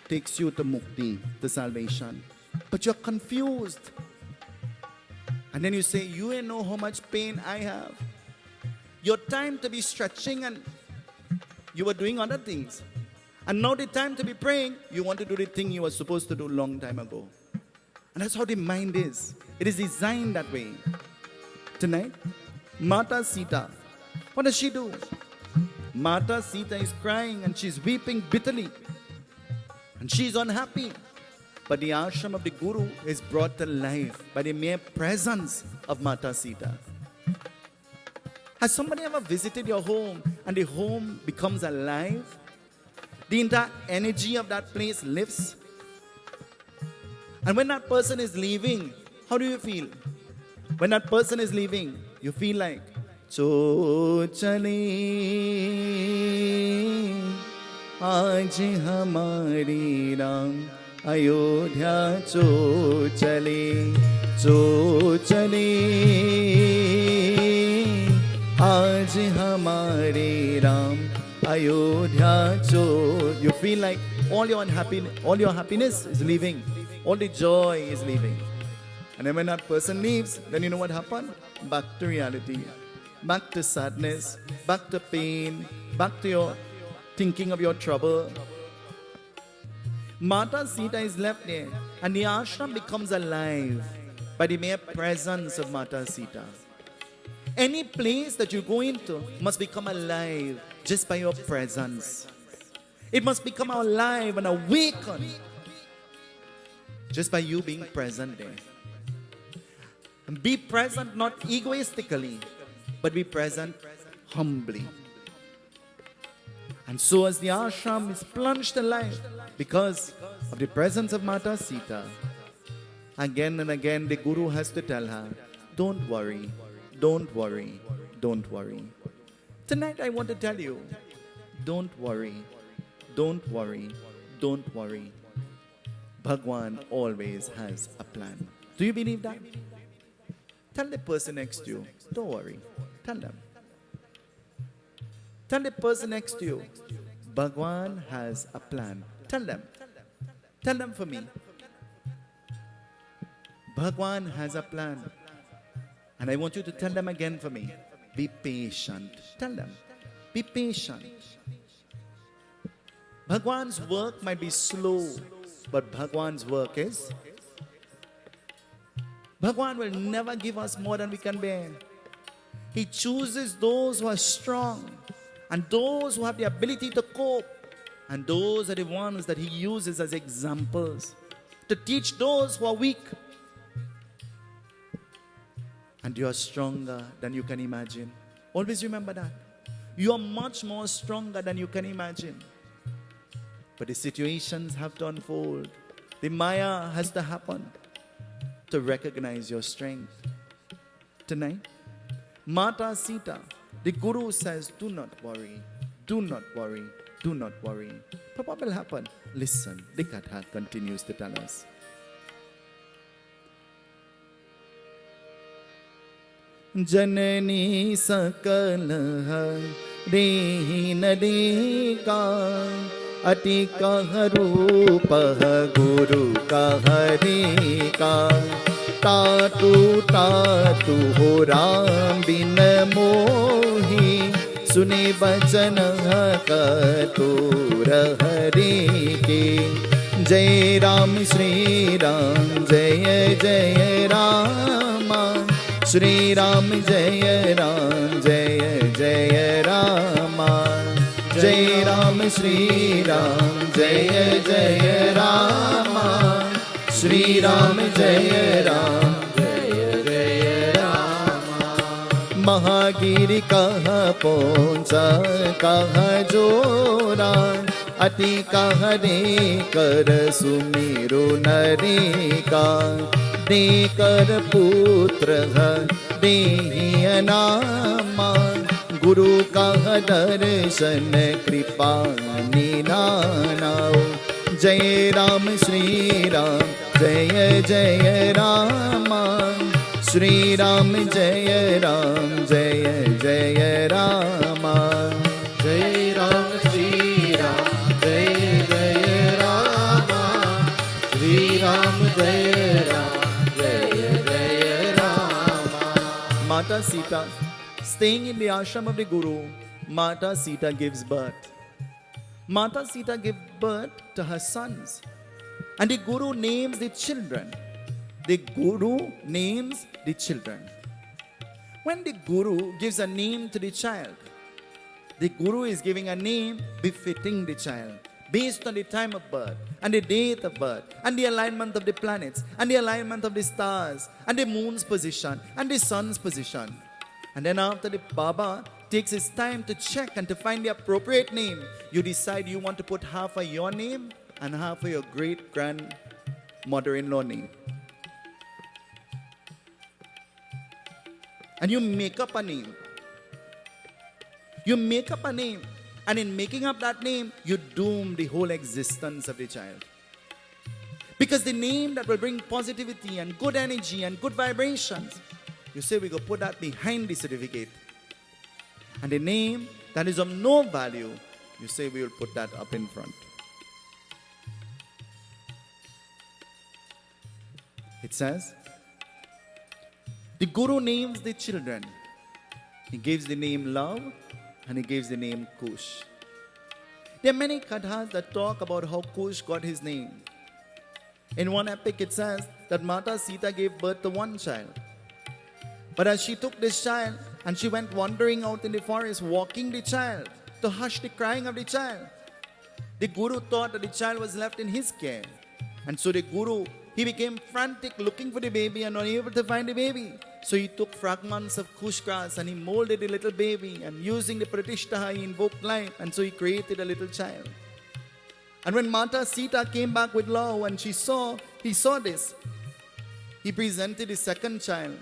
takes you to mukti, to salvation. But you're confused. And then you say, you ain't know how much pain I have. Your time to be stretching and you were doing other things. And now the time to be praying, you want to do the thing you were supposed to do a long time ago. And that's how the mind is. It is designed that way. Tonight, Mata Sita, what does she do? Mata Sita is crying and she's weeping bitterly. And she's unhappy. But the ashram of the Guru is brought to life by the mere presence of Mata Sita. Has somebody ever visited your home and the home becomes alive? The entire energy of that place lifts. And when that person is leaving, how do you feel? When that person is leaving, you feel like, "Cho chale, aaj hamari Ram, Ayodhya cho chale, आज हमारे राम अयोध्या चोर. You feel like all your happiness is leaving, all the joy is leaving. And then when that person leaves, then you know what happened? Back to reality, back to sadness, back to pain, back to your thinking of your trouble. Mata Sita is left there, and the ashram becomes alive by the mere presence of Mata Sita. Any place that you go into must become alive just by your presence. It must become alive and awaken just by you being present there. And be present not egoistically, but be present humbly. And so as the ashram is plunged alive because of the presence of Mata Sita, again and again the Guru has to tell her, don't worry, don't worry, don't worry. Tonight I want to tell you, don't worry, don't worry, don't worry. Bhagwan always has a plan. Do you believe that? Tell the person next to you, don't worry. Tell them. Tell the person next to you, Bhagwan has a plan. Tell them. Tell them for me. Bhagwan has a plan. And I want you to tell them again for me. Be patient. Tell them. Be patient. Bhagwan's work might be slow, but Bhagwan's work is. Bhagwan will never give us more than we can bear. He chooses those who are strong and those who have the ability to cope. And those are the ones that He uses as examples to teach those who are weak. And you are stronger than you can imagine. Always remember that. You are much more stronger than you can imagine. But the situations have to unfold. The Maya has to happen to recognize your strength. Tonight, Mata Sita, the Guru says, do not worry, do not worry, do not worry. But what will happen? Listen, the Katha continues to tell us. Janani sakala rehin deka अति कह रूप गुरु कह रे का तातु तातु हो राम बिन मोही सुने बचन कतुर हरे के जय राम श्री राम जय जय राम श्री राम जय राम जय जय राम जय राम श्री राम जय जय राम श्री राम जय राम जय जय राम महागिरि कह पहुँच कह जोरा अति कह रे कर सुमिरु नरे का दे कर पुत्र देहि अनामा गुरु कह दर्शन कृपा निधानाओ जय राम श्री राम जय जय राम श्री राम जय राम जय जय राम जय राम श्री राम जय जय राम श्री राम जय राम जय जय Ram. Mata Sita, staying in the ashram of the Guru, Mata Sita gives birth. Mata Sita gives birth to her sons. And the Guru names the children. The Guru names the children. When the Guru gives a name to the child, the Guru is giving a name befitting the child, based on the time of birth, and the date of birth, and the alignment of the planets, and the alignment of the stars, and the moon's position, and the sun's position. And then after the Baba takes his time to check and to find the appropriate name, you decide you want to put half of your name and half of your great-grandmother-in-law name. And you make up a name. You make up a name. And in making up that name, you doom the whole existence of the child. Because the name that will bring positivity and good energy and good vibrations, you say we go put that behind the certificate. And a name that is of no value, you say we will put that up in front. It says, the Guru names the children. He gives the name Luv and he gives the name Kush. There are many kathas that talk about how Kush got his name. In one epic it says that Mata Sita gave birth to one child. But as she took this child and she went wandering out in the forest, walking the child to hush the crying of the child, the Guru thought that the child was left in his care. And so the Guru, he became frantic looking for the baby and unable to find the baby. So he took fragments of kush grass and he molded a little baby, and using the pratishtaha he invoked life, and so he created a little child. And when Mata Sita came back with Luv and he saw this, he presented his second child.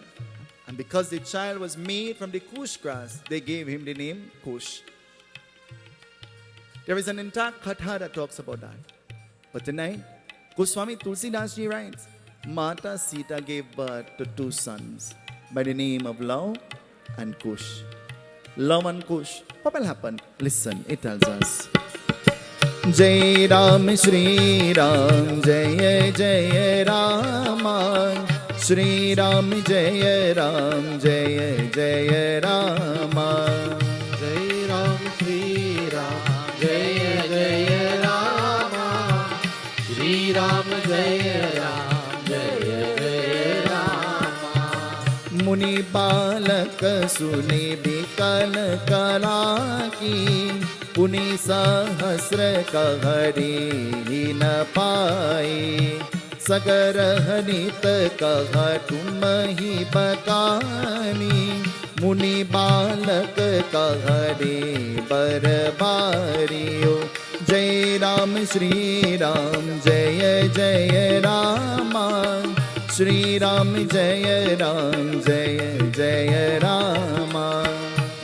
And because the child was made from the kush grass, they gave him the name Kush. There is an entire katha that talks about that. But tonight, Goswami Tulsidas ji writes, Mata Sita gave birth to two sons by the name of Luv and Kush. Luv and Kush. What will happen? Listen, it tells us. Jai Ram Shri Ram Jai Jai Ram Shri Ram Jai Ram Jai Jai Ram Jai Ram Shri Ram Jai Jai Ram Shri Ram Jai Ram Jai Jai Ram Muni Balak Suni Bikal Karaki Puni Sahasra Kahari Na Pai Sagar Hanit Kaha Tumahi Bakani Muni Balak Kahari Barbariyo Jai Ram Shri Ram Jai Jai Ram Shri Ram Jai Ram Jai Jai Ram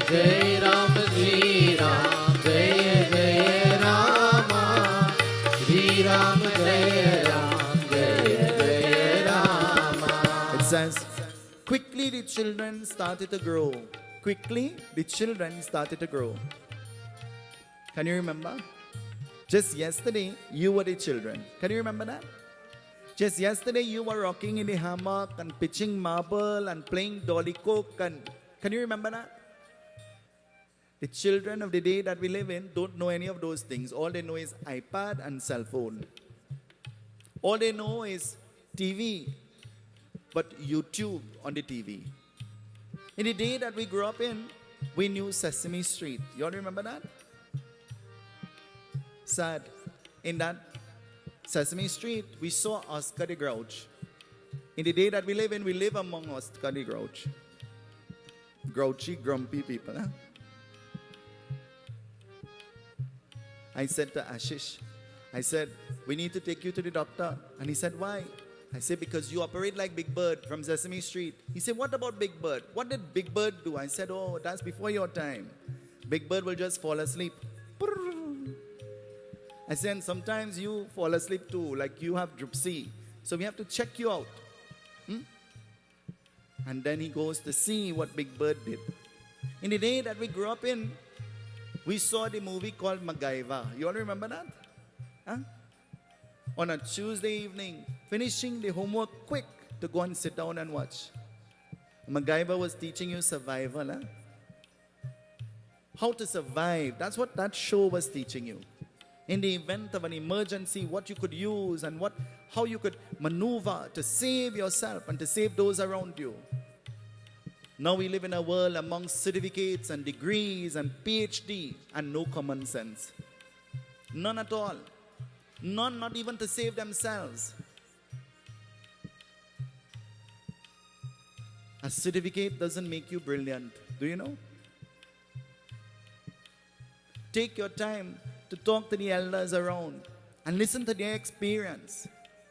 Jai Ram Shri Ram Jai Jai Ram Shri Ram Jai Ram Jai Jai Ram. It says, quickly the children started to grow. Quickly the children started to grow. Can you remember? Just yesterday, you were the children. Can you remember that? Just yesterday, you were rocking in the hammock and pitching marble and playing dolly coke. And can you remember that? The children of the day that we live in don't know any of those things. All they know is iPad and cell phone. All they know is TV, but YouTube on the TV. In the day that we grew up in, we knew Sesame Street. You all remember that? Sad. In that Sesame Street, we saw Oscar the Grouch. In the day that we live in, we live among Oscar the Grouch. Grouchy, grumpy people. Huh? I said to Ashish, I said, we need to take you to the doctor. And he said, why? I said, because you operate like Big Bird from Sesame Street. He said, what about Big Bird? What did Big Bird do? I said, oh, that's before your time. Big Bird will just fall asleep. I said, and sometimes you fall asleep too, like you have dropsy. So we have to check you out. And then he goes to see what Big Bird did. In the day that we grew up in, we saw the movie called MacGyver. You all remember that? Huh? On a Tuesday evening, finishing the homework quick to go and sit down and watch. MacGyver was teaching you survival. Huh? How to survive. That's what that show was teaching you. In the event of an emergency, what you could use and how you could maneuver to save yourself and to save those around you. Now we live in a world amongst certificates and degrees and PhD and no common sense. None at all. None, not even to save themselves. A certificate doesn't make you brilliant. Do you know? Take your time to talk to the elders around and listen to their experience.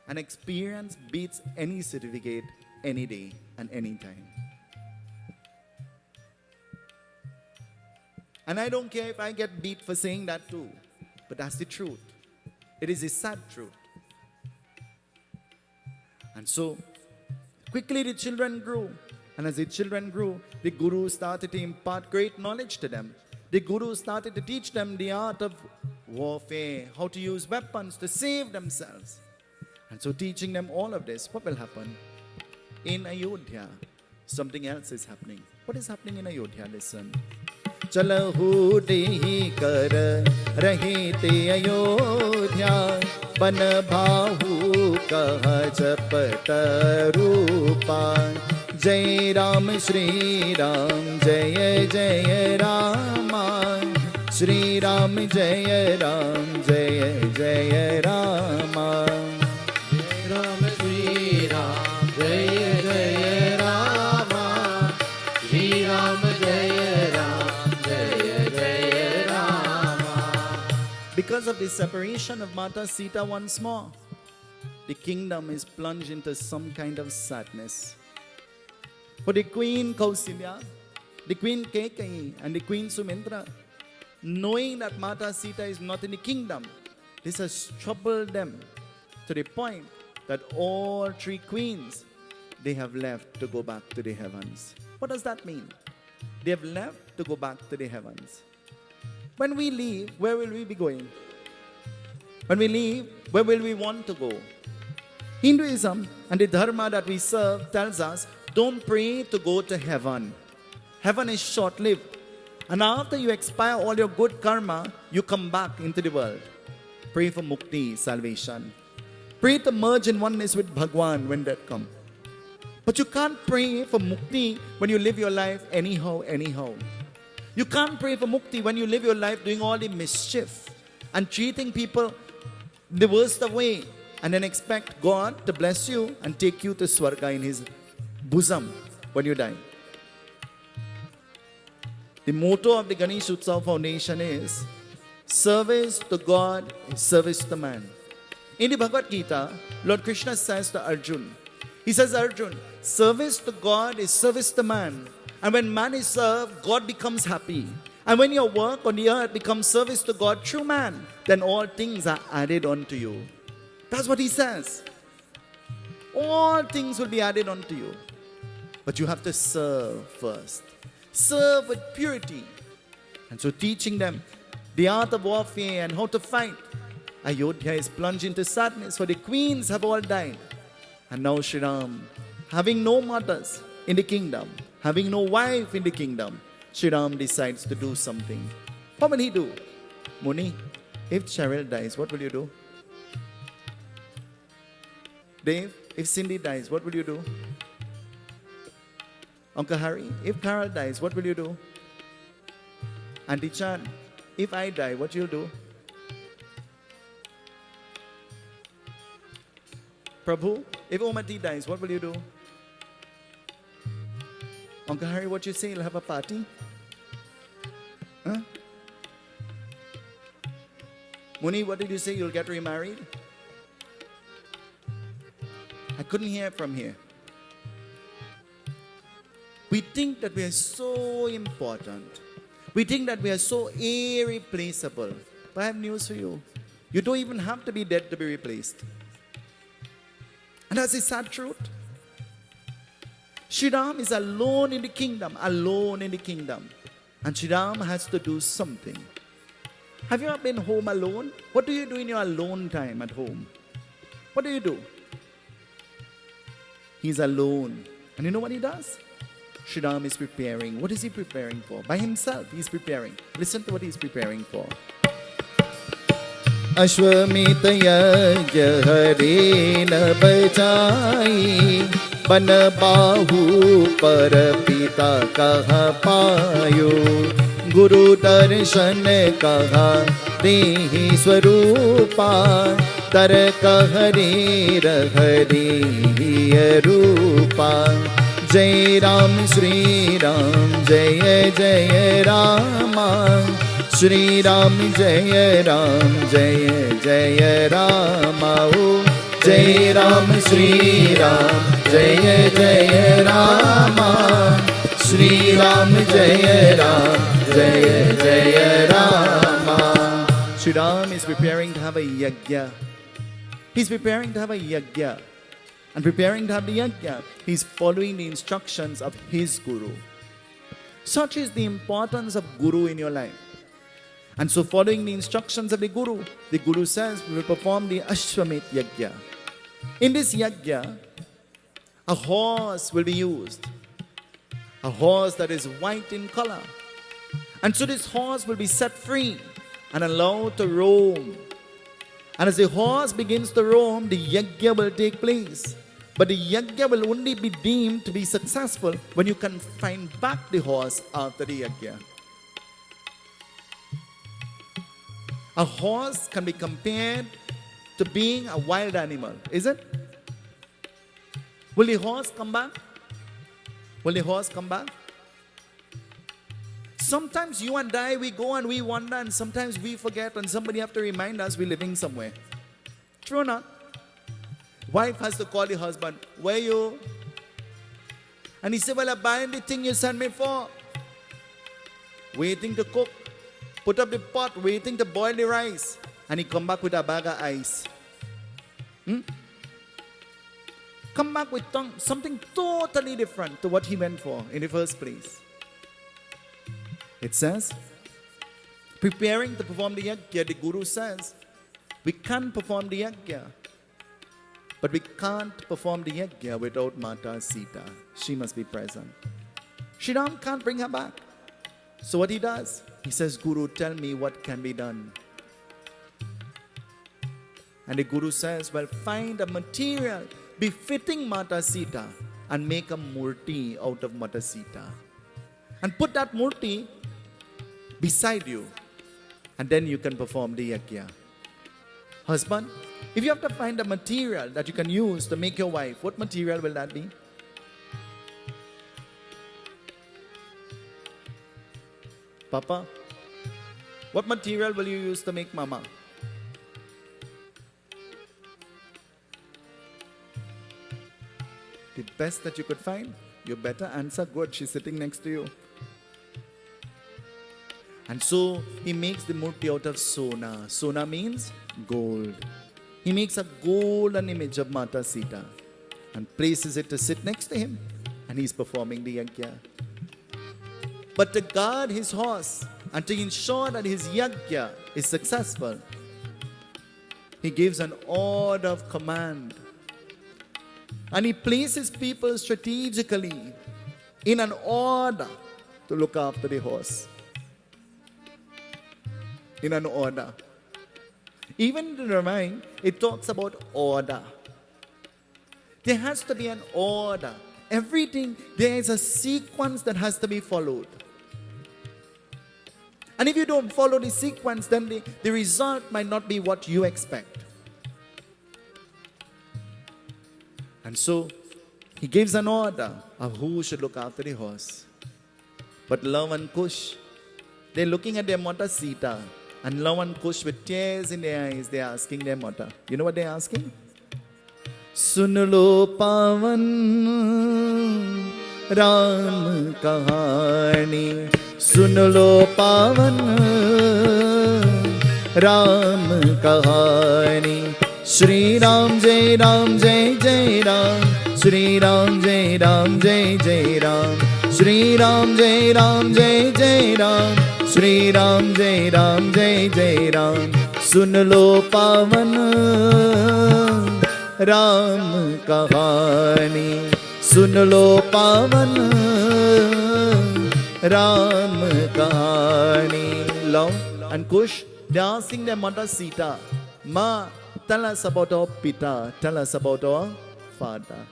And experience beats any certificate any day and any time. And I don't care if I get beat for saying that too. But that's the truth. It is a sad truth. And so, quickly the children grew. And as the children grew, the Guru started to impart great knowledge to them. The Guru started to teach them the art of warfare, how to use weapons to save themselves. And so teaching them all of this, what will happen? In Ayodhya, something else is happening. What is happening in Ayodhya? Listen. चलहु देहि कर रहे ते अयोध्या बन भाहु कह जपत रूपा जय राम श्री राम जय जय रामा श्री राम जय जय रामा राम श्री राम जय जय रामा श्री राम जय Rama. Because of the separation of Mata Sita once more, the kingdom is plunged into some kind of sadness. For the Queen Kausilya, the Queen Kekai and the Queen Sumindra, knowing that Mata Sita is not in the kingdom, this has troubled them to the point that all three queens, they have left to go back to the heavens. What does that mean? They have left to go back to the heavens. When we leave, where will we be going? When we leave, where will we want to go? Hinduism and the dharma that we serve tells us, don't pray to go to heaven. Heaven is short-lived. And after you expire all your good karma, you come back into the world. Pray for mukti, salvation. Pray to merge in oneness with Bhagwan when that comes. But you can't pray for mukti when you live your life anyhow. You can't pray for mukti when you live your life doing all the mischief and treating people the worst of way, and then expect God to bless you and take you to Swarga in His bosom when you die. The motto of the Ganesh Utsav Foundation is service to God is service to man. In the Bhagavad Gita, Lord Krishna says to Arjun, he says, Arjun, service to God is service to man. And when man is served, God becomes happy. And when your work on the earth becomes service to God through man, then all things are added unto you. That's what he says. All things will be added unto you. But you have to serve first. Serve with purity. And so teaching them the art of warfare and how to fight. Ayodhya is plunged into sadness, for the queens have all died. And now Shri Ram, having no mothers in the kingdom, having no wife in the kingdom, Shri Ram decides to do something. What will he do? Muni, if Cheryl dies, what will you do? Dave, if Cindy dies, what will you do? Uncle Harry, if Carol dies, what will you do? Auntie Chan, if I die, what you'll do? Prabhu, if Omati dies, what will you do? Uncle Harry, what you say? You'll have a party? Huh? Muni, what did you say? You'll get remarried? I couldn't hear from here. We think that we are so important. We think that we are so irreplaceable. But I have news for you. You don't even have to be dead to be replaced. And that's the sad truth. Shri Ram is alone in the kingdom, And Shri Ram has to do something. Have you ever been home alone? What do you do in your alone time at home? What do you do? He's alone. And you know what he does? Shri Ram is preparing. What is he preparing for? By himself, he's preparing. Listen to what he's preparing for. अश्वमेध यज्ञ हरे न बचाई बन बाहु पर पिता कहा पायो गुरु दर्शन कहा देहि स्वरूपा तर कहरे हरि रूपा जय राम श्री राम जय जय रामा श्री राम जय जय रामा जय राम श्री राम जय जय रामा श्री राम जय जय Rama. Shri Ram is preparing to have a Yagya. He's preparing to have a Yagya. and preparing to have the Yagya, he's following the instructions of his Guru. Such is the importance of Guru in your life. And so following the instructions of the Guru says we will perform the Ashwamedh Yagya. In this Yagya, a horse will be used. A horse that is white in color. And so this horse will be set free and allowed to roam. And as the horse begins to roam, the Yagya will take place. But the Yagya will only be deemed to be successful when you can find back the horse after the Yagya. A horse can be compared to being a wild animal, is it? Will the horse come back? Will the horse come back? Sometimes you and I, we go and we wander, and sometimes we forget, and somebody have to remind us we're living somewhere. True or not? Wife has to call the husband, where you? And he said, well, I'm buying the thing you sent me for. Waiting to cook. Put up the pot, waiting to boil the rice. And he come back with a bag of ice. Come back with something totally different to what he went for in the first place. It says, preparing to perform the Yagya, the Guru says, we can perform the Yagya, but we can't perform the Yagya without Mata Sita. She must be present. Shriram can't bring her back. So what he does, he says, Guru, tell me what can be done. And the Guru says, well, find a material befitting Mata Sita and make a murti out of Mata Sita. And put that murti beside you. And then you can perform the Yagya. Husband, if you have to find a material that you can use to make your wife, what material will that be? Papa, what material will you use to make Mama? The best that you could find? You better answer good. She's sitting next to you. And so he makes the murti out of sona. Sona means gold. He makes a golden image of Mata Sita and places it to sit next to him. And he's performing the Yagya. But to guard his horse and to ensure that his Yagya is successful, he gives an order of command. And he places people strategically in an order to look after the horse. In an order. Even in the Ramayan, it talks about order. There has to be an order. Everything, there is a sequence that has to be followed. And if you don't follow the sequence, then the result might not be what you expect. And so, he gives an order of who should look after the horse. But Luv and Kush, they're looking at their Mata Sita. And Luv and Kush, with tears in their eyes, they're asking their Mata. You know what they're asking? Sunilo pavan Ram kahani. Sunilo pavan Ram kahani. Shri Ram Jai Ram Jai Jai Ram. Shri Ram Jai Ram Jai Jai Ram. Shri Ram Jai Ram Jai Jai Ram. Shri Ram Jai Ram Jai Jai Ram. Sun lo pavan Ram kahani. Sun lo pavan Ram kahani. Luv and Kush, they are asking their Mata Sita, Ma, tell us about our Pita. Tell us about our father.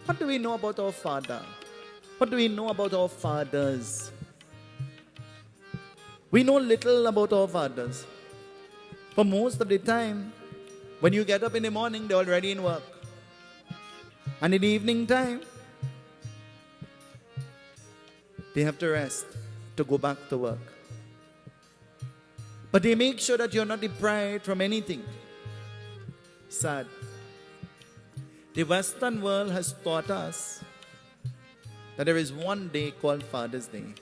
What do we know about our father? What do we know about our fathers? We know little about our fathers. For most of the time, when you get up in the morning, they're already in work. And in the evening time, they have to rest to go back to work. But they make sure that you're not deprived from anything. Sad. The Western world has taught us that there is one day called Father's Day.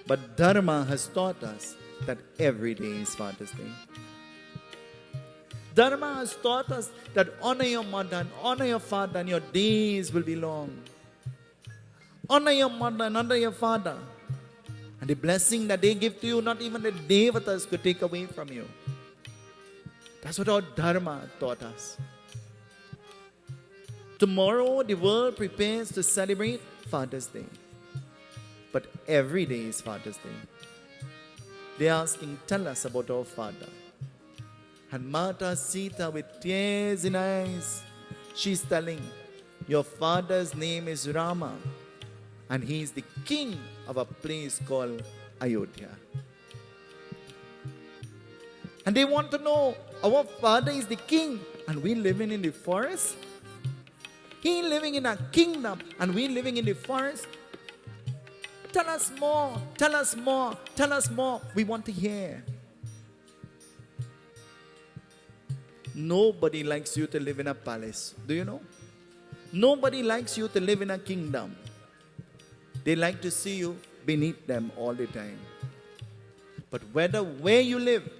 But Dharma has taught us that every day is Father's Day. Dharma has taught us that honor your mother and honor your father and your days will be long. Honor your mother and honor your father. And the blessing that they give to you, not even the devatas could take away from you. That's what our Dharma taught us. Tomorrow, the world prepares to celebrate Father's Day. But every day is Father's Day. They're asking, tell us about our father. And Mata Sita, with tears in her eyes, she's telling, your father's name is Rama. And he is the king of a place called Ayodhya. And they want to know, our father is the king and we living in the forest? He living in a kingdom and we living in the forest? Tell us more, tell us more, tell us more. We want to hear. Nobody likes you to live in a palace. Do you know? Nobody likes you to live in a kingdom. They like to see you beneath them all the time. But where you live,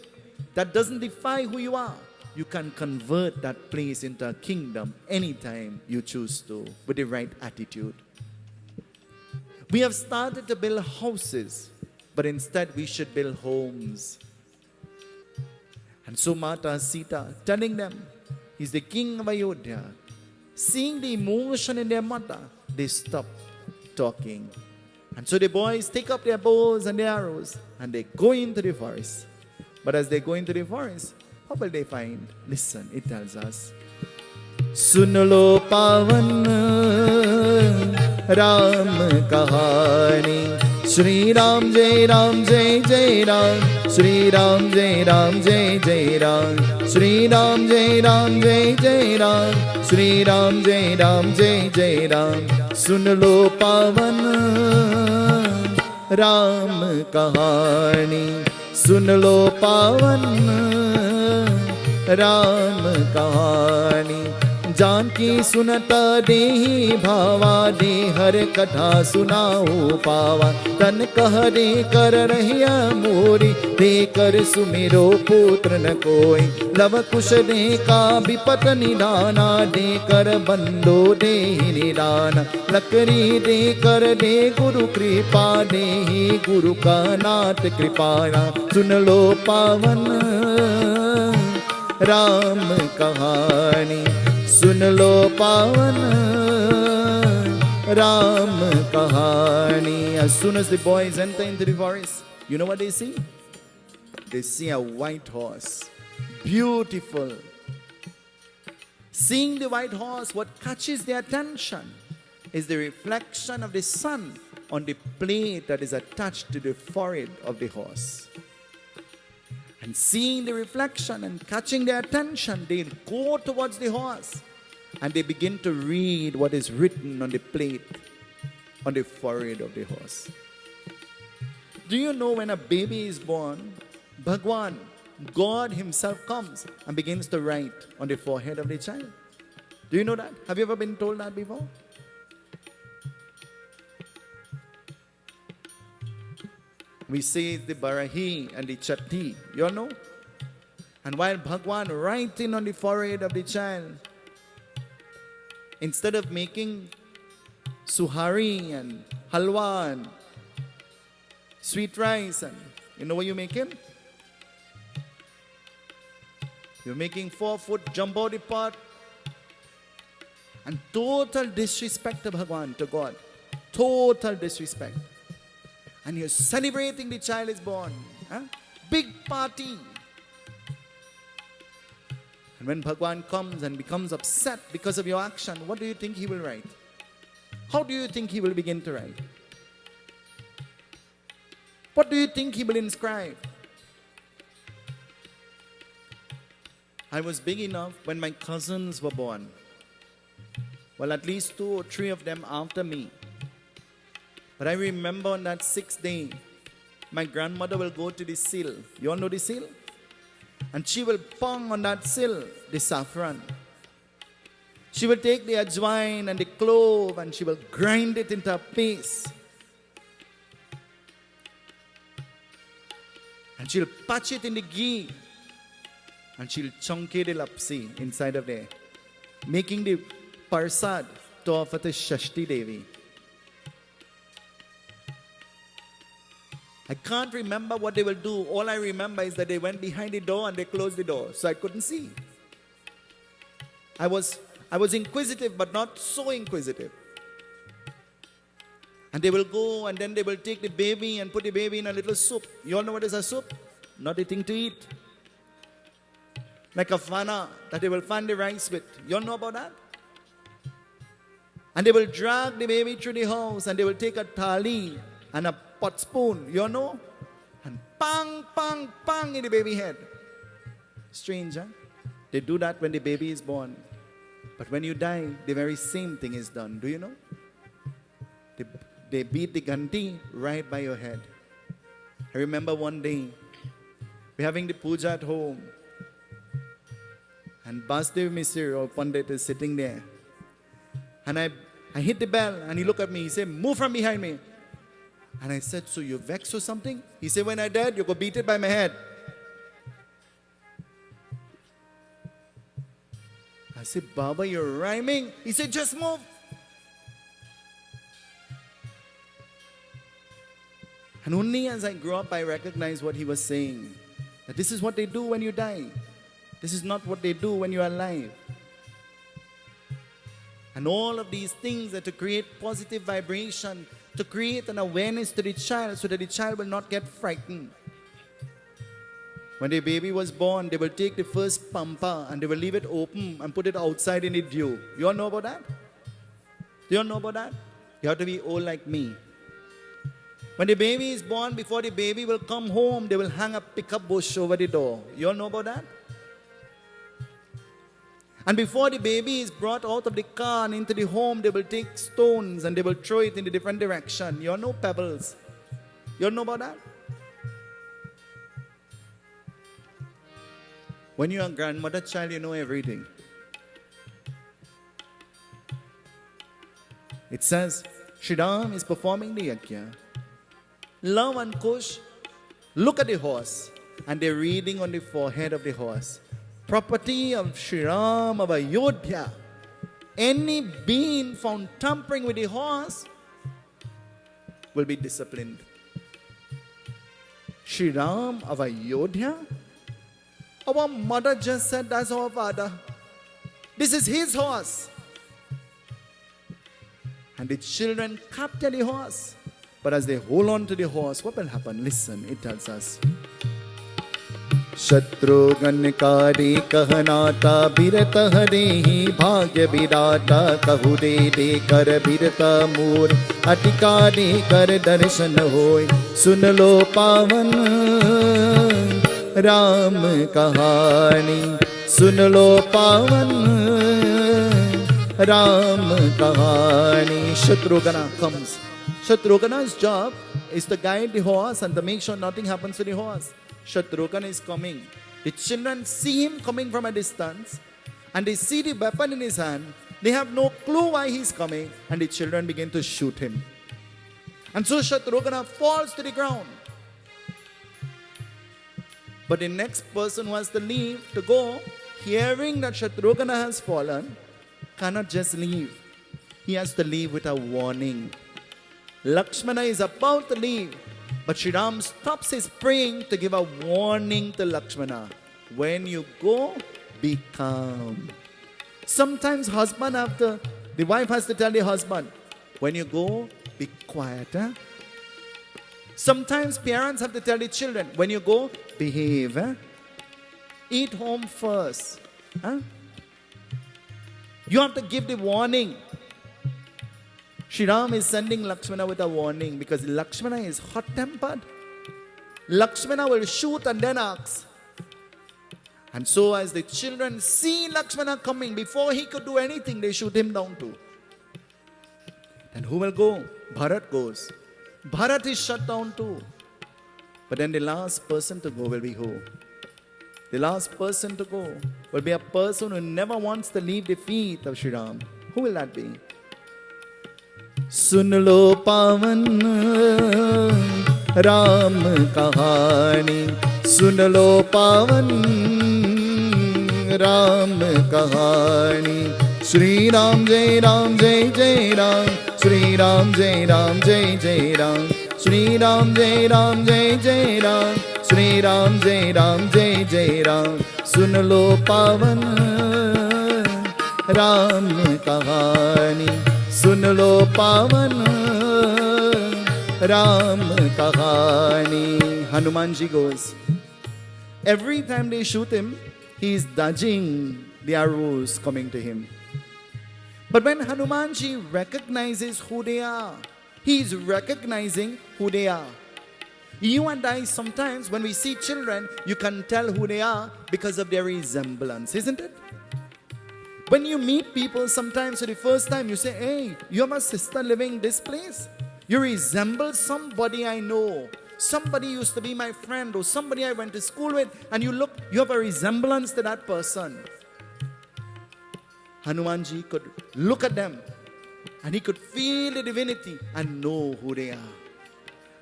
that doesn't define who you are. You can convert that place into a kingdom anytime you choose to, with the right attitude. We have started to build houses, but instead we should build homes. And so Mata Sita telling them, he's the king of Ayodhya. Seeing the emotion in their mother, they stop talking. And so the boys take up their bows and their arrows and they go into the forest. But as they go into the forest, what will they find? Listen, it tells us. Sunilo pavan Ram kahani, Shri Ram Jai Ram Jai Jai Ram, Shri Ram Jai Ram Jai Jai Ram, Shri Ram Jai Ram Jai Jai Ram, Shri Ram Jai Ram Jai Jai Ram. Sunilo pavan Ram kahani, Sunilo pavan Ram kahani. Janaki सुनता देहि भावा, दे हर कथा सुनाओ पावा। तन कह दे कर रहिया मोरी, दे कर सुमिरो पुत्र न कोई। लव कुश दे का विपत निदाना, दे कर बंदो दे निदाना। लकड़ी दे कर दे गुरु कृपा, दे गुरु का नाथ कृपाना। सुन लो पावन राम कहानी, सुन लो पावन Ram kahani. As soon as the boys enter into the forest, you know what they see? They see a white horse. Beautiful. Seeing the white horse, what catches their attention is the reflection of the sun on the plate that is attached to the forehead of the horse. And seeing the reflection and catching their attention, they go towards the horse and they begin to read what is written on the plate on the forehead of the horse. Do you know when a baby is born, Bhagwan, God himself comes and begins to write on the forehead of the child? Do you know that? Have you ever been told that before? We say the Barahi and the Chatti. You all know? And while Bhagwan writing on the forehead of the child, instead of making suhari and halwa and sweet rice, and you know what you're making? You're making 4-foot jumbo the pot and total disrespect to Bhagwan, to God. Total disrespect. And you're celebrating the child is born. Huh? Big party. And when Bhagwan comes and becomes upset because of your action, what do you think he will write? How do you think he will begin to write? What do you think he will inscribe? I was big enough when my cousins were born. Well, at least 2 or 3 of them after me. But I remember on that 6th day, my grandmother will go to the sill. You all know the sill? And she will pong on that sill the saffron. She will take the ajwain and the clove and she will grind it into a paste. And she'll patch it in the ghee. and she'll chunky the lapsi inside of there, making the parsad to offer to Shashti Devi. I can't remember what they will do. All I remember is that they went behind the door and they closed the door, so I couldn't see. I was inquisitive, but not so inquisitive. And they will go and then they will take the baby and put the baby in a little soup. You all know what is a soup? Not a thing to eat. Like a fana that they will fan the rice with. You all know about that? And they will drag the baby through the house and they will take a thali and a pot spoon. You all know? And pang, pang, pang in the baby head. Strange, huh? They do that when the baby is born. But when you die, the very same thing is done. Do you know? They beat the ganti right by your head. I remember one day, we're having the puja at home. And Basdev Misir or Pundit is sitting there. And I hit the bell and he looked at me. He said, move from behind me. And I said, so you vexed or something? He said, when I died, you go beat it by my head. I said, Baba, you're rhyming. He said, just move. And only as I grew up, I recognized what he was saying. That this is what they do when you die. This is not what they do when you are alive. And all of these things are to create positive vibration, to create an awareness to the child so that the child will not get frightened. When the baby was born, they will take the first pampa and they will leave it open and put it outside in the dew. You all know about that? Do you all know about that? You have to be old like me. When the baby is born, before the baby will come home, they will hang a pickup bush over the door. You all know about that? And before the baby is brought out of the car and into the home, they will take stones and they will throw it in a different direction. You all know pebbles. You all know about that? When you are a grandmother child, you know everything. It says, Shri Ram is performing the Yagya. Luv and Kush look at the horse and they're reading on the forehead of the horse. Property of Shri Ram of Ayodhya. Any being found tampering with the horse will be disciplined. Shri Ram of Ayodhya? Our mother just said that's our father. This is his horse. And the children capture the horse. But as they hold on to the horse, what will happen? Listen, it tells us. Shatrughan kari kahanata birata harehi bhagya birata kahu de kar birata moor atikari kar darshan hoy sun lo pavan Ram kahani sun lo pavan Ram kahani. Shatrughan comes. Shatrughan's job is to guide the horse and to make sure nothing happens to the horse. Shatrughan is coming. The children see him coming from a distance and they see the weapon in his hand. They have no clue why he's coming and the children begin to shoot him. And so Shatrughan falls to the ground. But the next person who has to leave to go, hearing that Shatrughan has fallen, cannot just leave. He has to leave with a warning. Lakshmana is about to leave, but Shri Ram stops his praying to give a warning to Lakshmana. When you go, be calm. Sometimes the wife has to tell the husband, when you go, be quiet. Huh? Sometimes parents have to tell the children, when you go, behave. Huh? Eat home first. Huh? You have to give the warning. Shri Ram is sending Lakshmana with a warning because Lakshmana is hot-tempered. Lakshmana will shoot and then ask. And so as the children see Lakshmana coming, before he could do anything, they shoot him down too. And who will go? Bharat goes. Bharat is shut down too. But then the last person to go will be who? The last person to go will be a person who never wants to leave the feet of Shri Ram. Who will that be? सुन लो पावन राम कहानी सुन लो पावन राम कहानी। श्री राम जय जय राम, श्री राम जय जय राम, श्री राम जय जय राम, श्री राम जय जय राम। सुन लो पावन राम कहानी, सुन लो पावन राम कहानी। Hanumanji goes, every time they shoot him, he is dodging the arrows coming to him. But when Hanumanji recognizes who they are, he is recognizing who they are. You and I, sometimes when we see children, you can tell who they are because of their resemblance, isn't it? When you meet people, sometimes for the first time, you say, hey, you have a sister living in this place? You resemble somebody I know. Somebody used to be my friend, or somebody I went to school with, and you have a resemblance to that person. Hanumanji could look at them, and he could feel the divinity and know who they are.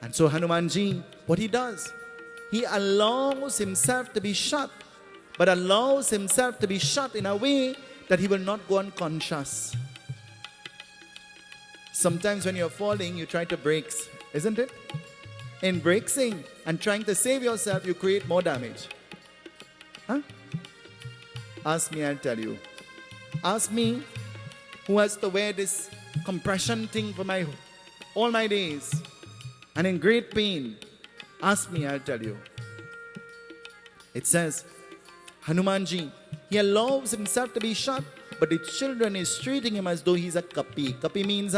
And so Hanumanji, what he does, he allows himself to be shot, but allows himself to be shot in a way that he will not go unconscious. Sometimes when you're falling, you try to brakes, isn't it? In bracing and trying to save yourself, you create more damage. Huh? Ask me, I'll tell you. Ask me, who has to wear this compression thing for all my days, and in great pain. Ask me, I'll tell you. It says, Hanumanji, he allows himself to be shot, but the children is treating him as though he's a kapi. Kapi means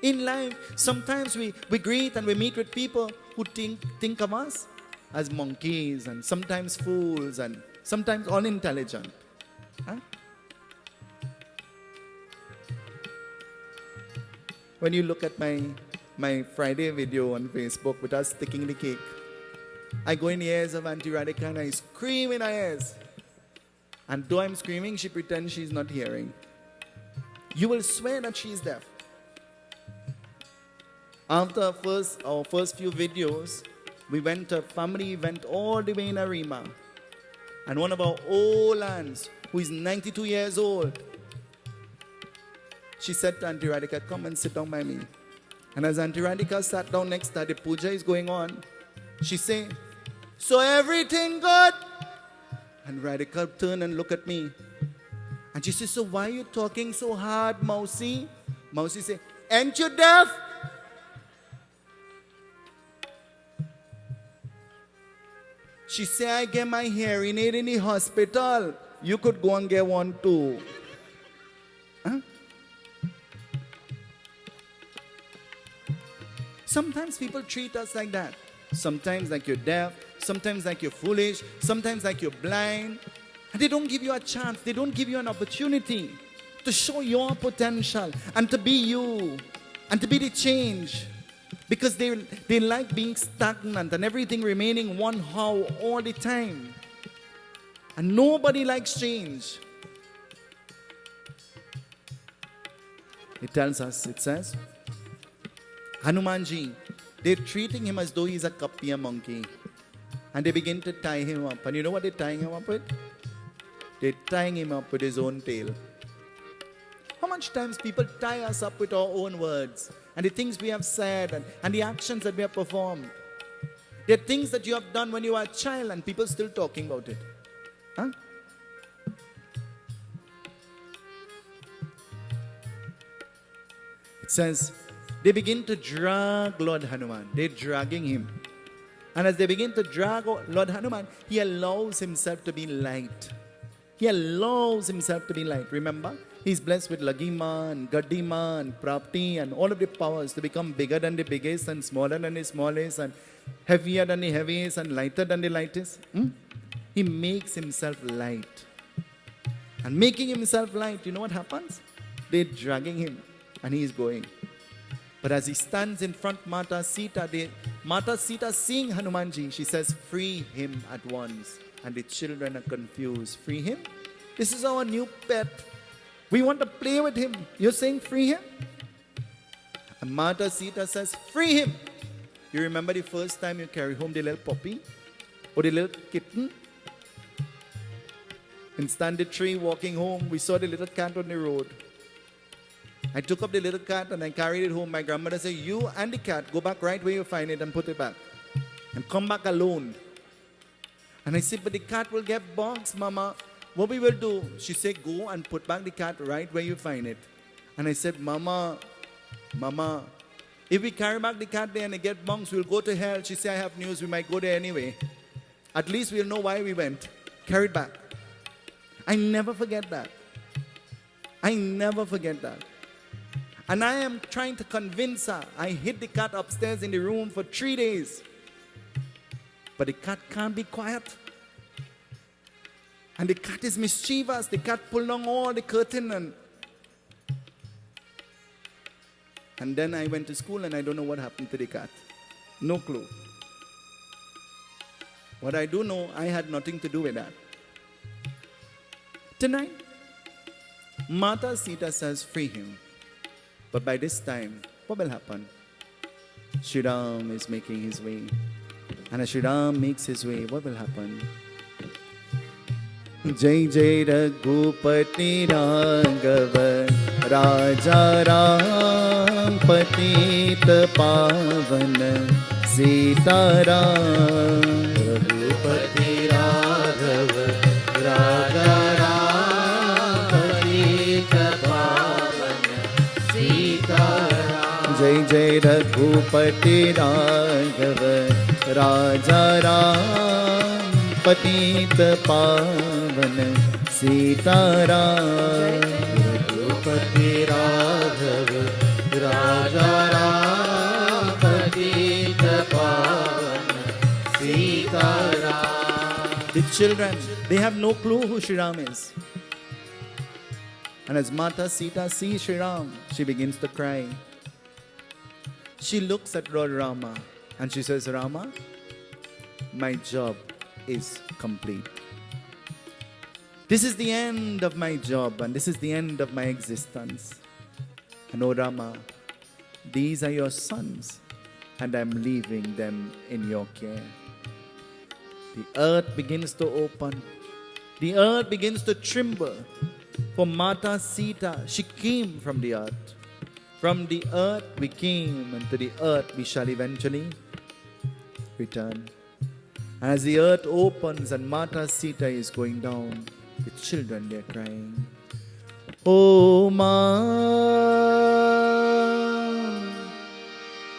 in life, sometimes we greet and we meet with people who think of us as monkeys, and sometimes fools, and sometimes unintelligent. Huh? When you look at my Friday video on Facebook with us sticking the cake, I go in the ears of Auntie Radhika and I scream in her ears. And though I'm screaming, she pretends she's not hearing. You will swear that she's deaf. After our first few videos, we went to a family event all the way in Arima. And one of our old aunts, who is 92 years old, she said to Auntie Radhika, come and sit down by me. And as Auntie Radhika sat down next to her, the puja is going on. She said, so everything good? And Radhika turned and looked at me. And she said, so why are you talking so hard, Mausi? Mausi said, ain't you deaf? She said, I get my hearing aid in the hospital. You could go and get one too. Huh? Sometimes people treat us like that. Sometimes like you're deaf, sometimes like you're foolish, sometimes like you're blind. And they don't give you a chance, they don't give you an opportunity to show your potential and to be you and to be the change. Because they like being stagnant and everything remaining one how all the time. And nobody likes change. It tells us, it says, Hanumanji, they're treating him as though he's a kapia monkey. And they begin to tie him up. And you know what they're tying him up with? They're tying him up with his own tail. How much times people tie us up with our own words and the things we have said and the actions that we have performed. There are things that you have done when you were a child and people still talking about it. Huh? It says, they begin to drag Lord Hanuman. They're dragging him. And as they begin to drag Lord Hanuman, he allows himself to be light. He allows himself to be light. Remember, he's blessed with Lagima and Gadima and Prapti and all of the powers to become bigger than the biggest and smaller than the smallest and heavier than the heaviest and lighter than the lightest. He makes himself light. And making himself light, you know what happens? They're dragging him and he's going. But as he stands in front of Mata Sita, Mata Sita seeing Hanumanji, she says, free him at once. And the children are confused. Free him? This is our new pet. We want to play with him. You're saying free him? And Mata Sita says, free him. You remember the first time you carry home the little puppy? Or the little kitten? In Standard Tree, walking home, we saw the little cat on the road. I took up the little cat and I carried it home. My grandmother said, you and the cat, go back right where you find it and put it back. And come back alone. And I said, but the cat will get bugs, Mama. What we will do? She said, go and put back the cat right where you find it. And I said, Mama, if we carry back the cat there and it get bugs, we'll go to hell. She said, I have news, we might go there anyway. At least we'll know why we went. Carry it back. I never forget that. I never forget that. And I am trying to convince her. I hid the cat upstairs in the room for 3 days. But the cat can't be quiet. And the cat is mischievous. The cat pulled down all the curtain. And then I went to school and I don't know what happened to the cat. No clue. What I do know, I had nothing to do with that. Tonight, Mata Sita says, free him. But by this time, what will happen? Shri Ram is making his way. And as Shri Ram makes his way, what will happen? Jai Jai Raghupati Raghav Raja Ram Patita Pavan Seetahal Raghupati Raghav Raja Ram Patita Pavan Seetahal. Jai Jai Raghupati Raghav Raja Ram Patita Pavan Seetahal. Raghupati Raghav Raja Ram Patita Pavan Seetahal. The children, they have no clue who Shri Ram is. And as Mata Sita sees Shri Ram, she begins to cry. She looks at Lord Rama and she says, Rama, my job is complete. This is the end of my job and this is the end of my existence. And oh Rama, these are your sons and I'm leaving them in your care. The earth begins to open. The earth begins to tremble. For Mata Sita, she came from the earth. From the earth we came, and to the earth we shall eventually return. As the earth opens and Mata Sita is going down, the children, they're crying. Oh Ma,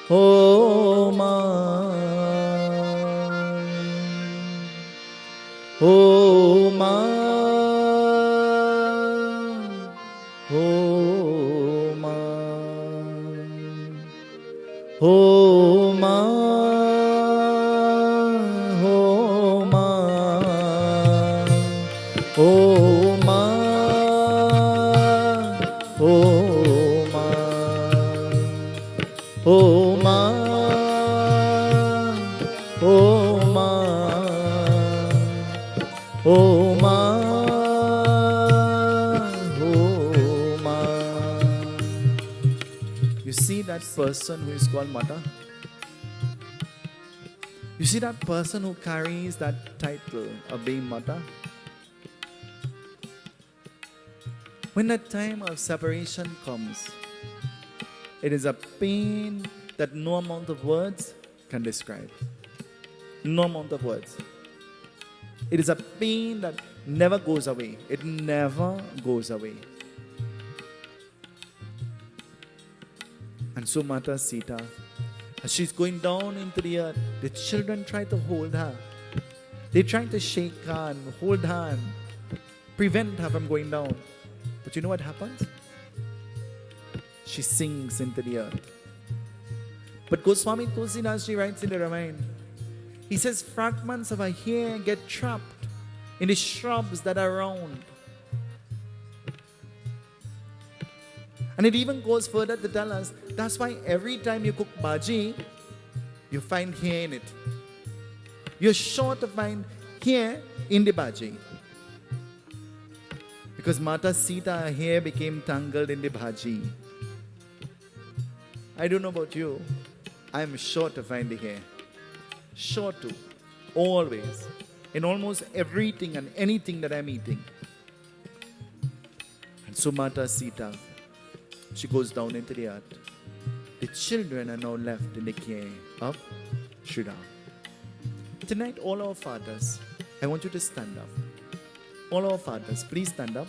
oh Ma, oh Ma, oh Ma, oh Ma, oh Ma, oh Ma, oh Ma, oh Ma, oh Ma, oh Ma, oh Ma. You see that person who is called Mata? You see that person who carries that title of being Mata? When the time of separation comes, it is a pain that no amount of words can describe. No amount of words. It is a pain that never goes away. It never goes away. And so Mata Sita, as she's going down into the earth, the children try to hold her. They try to shake her and hold her and prevent her from going down. But you know what happens? She sinks into the earth. But Goswami Tulsidas writes in the Ramayan, he says fragments of her hair get trapped in the shrubs that are around. And it even goes further to tell us, that's why every time you cook bhaji, you find hair in it. You're sure to find hair in the bhaji. Because Mata Sita, her hair became tangled in the bhaji. I don't know about you. I'm sure to find the hair. Sure to. Always. In almost everything and anything that I'm eating. So Mata Sita, she goes down into the earth. The children are now left in the care of Sri Ram. Tonight, all our fathers, I want you to stand up. All our fathers, please stand up.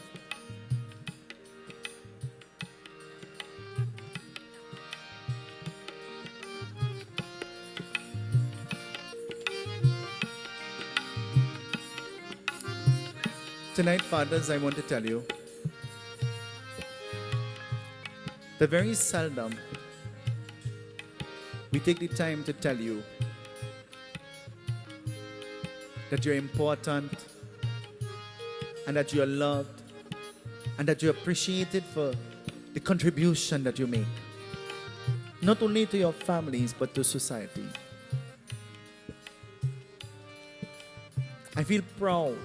Tonight, fathers, I want to tell you that very seldom we take the time to tell you that you're important and that you're loved and that you're appreciated for the contribution that you make, not only to your families but to society. I feel proud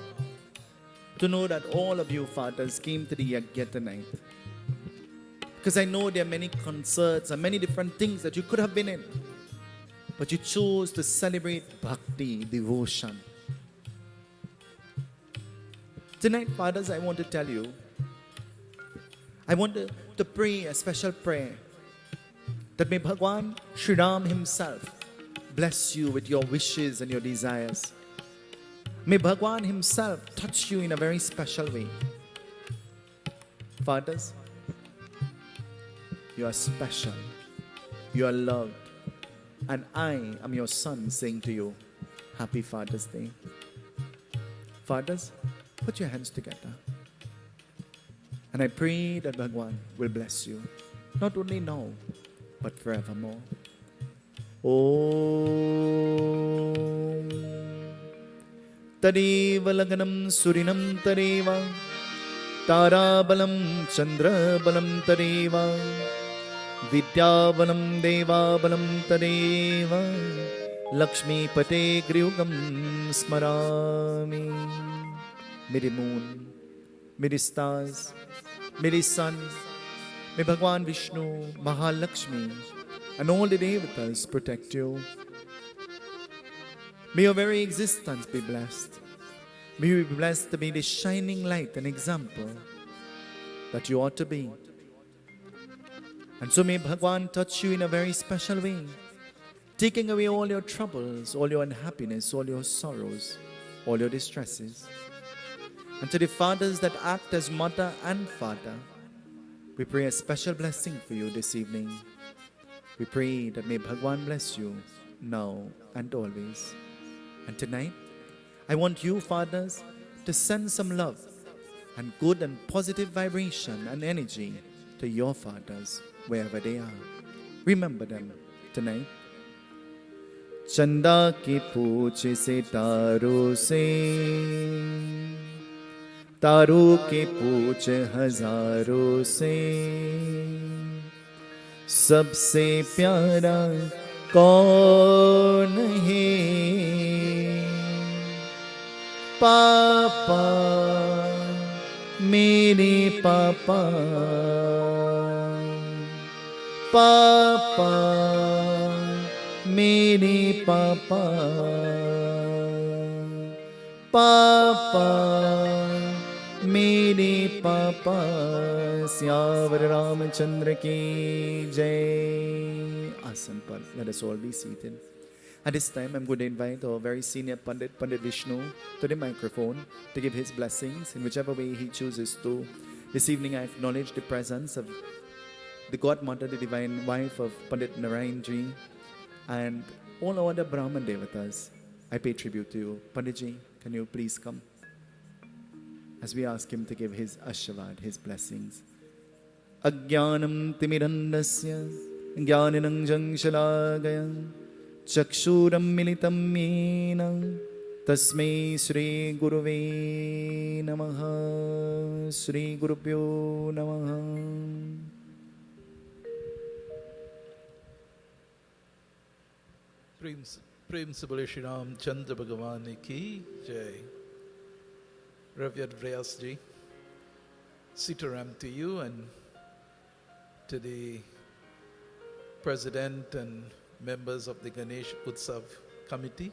to know that all of you fathers came to the Yagya tonight, because I know there are many concerts and many different things that you could have been in, but you chose to celebrate bhakti, devotion. Tonight, fathers, I want to tell you, I want to pray a special prayer that may Bhagwan Sri Ram himself bless you with your wishes and your desires. May Bhagwan himself touch you in a very special way. Fathers, you are special, you are loved, and I am your son saying to you, Happy Father's Day. Fathers, put your hands together. And I pray that Bhagwan will bless you, not only now, but forevermore. Om Tareva Laganam Surinam Tareva Tarabalam Chandrabalam Tareva Vidyabalam Devabalam Tareva Lakshmi Pate Griyugam Smarami. May the moon, may the stars, may the sun, may Bhagwan Vishnu, Mahalakshmi, and all the devatas protect you. May your very existence be blessed. May you be blessed to be the shining light and example that you ought to be. And so may Bhagwan touch you in a very special way, taking away all your troubles, all your unhappiness, all your sorrows, all your distresses. And to the fathers that act as mother and father, we pray a special blessing for you this evening. We pray that may Bhagwan bless you now and always. And tonight, I want you fathers to send some love and good and positive vibration and energy to your fathers wherever they are. Remember them tonight. Chanda ki pooche se taro se, तारों के पूछ हजारों से, सबसे प्यारा कौन है? पापा, मेरे पापा, पापा, मेरे पापा, पापा, मेरे पापा। सियावर रामचंद्र की जय। Asan par. Let us all be seated. At this time, I'm going to invite our very senior Pundit, Pundit Vishnu, to the microphone to give his blessings in whichever way he chooses to. This evening, I acknowledge the presence of the Godmother, the divine wife of Pandit Narayan Ji, and all our other Brahman Devatas. I pay tribute to you. Panditji, can you please come? As we ask him to give his ashavad, his blessings. Ajnanam timirandasya jnananjang shalagaya chakshuram militam yena tasmai Shri Guruve namaha. Shri Gurubhyo namaha. प्रेम से बोले श्री राम चंद्र भगवान की जय. Revered Vyas ji, Seetahal to you and to the President and members of the Ganesh Utsav Committee.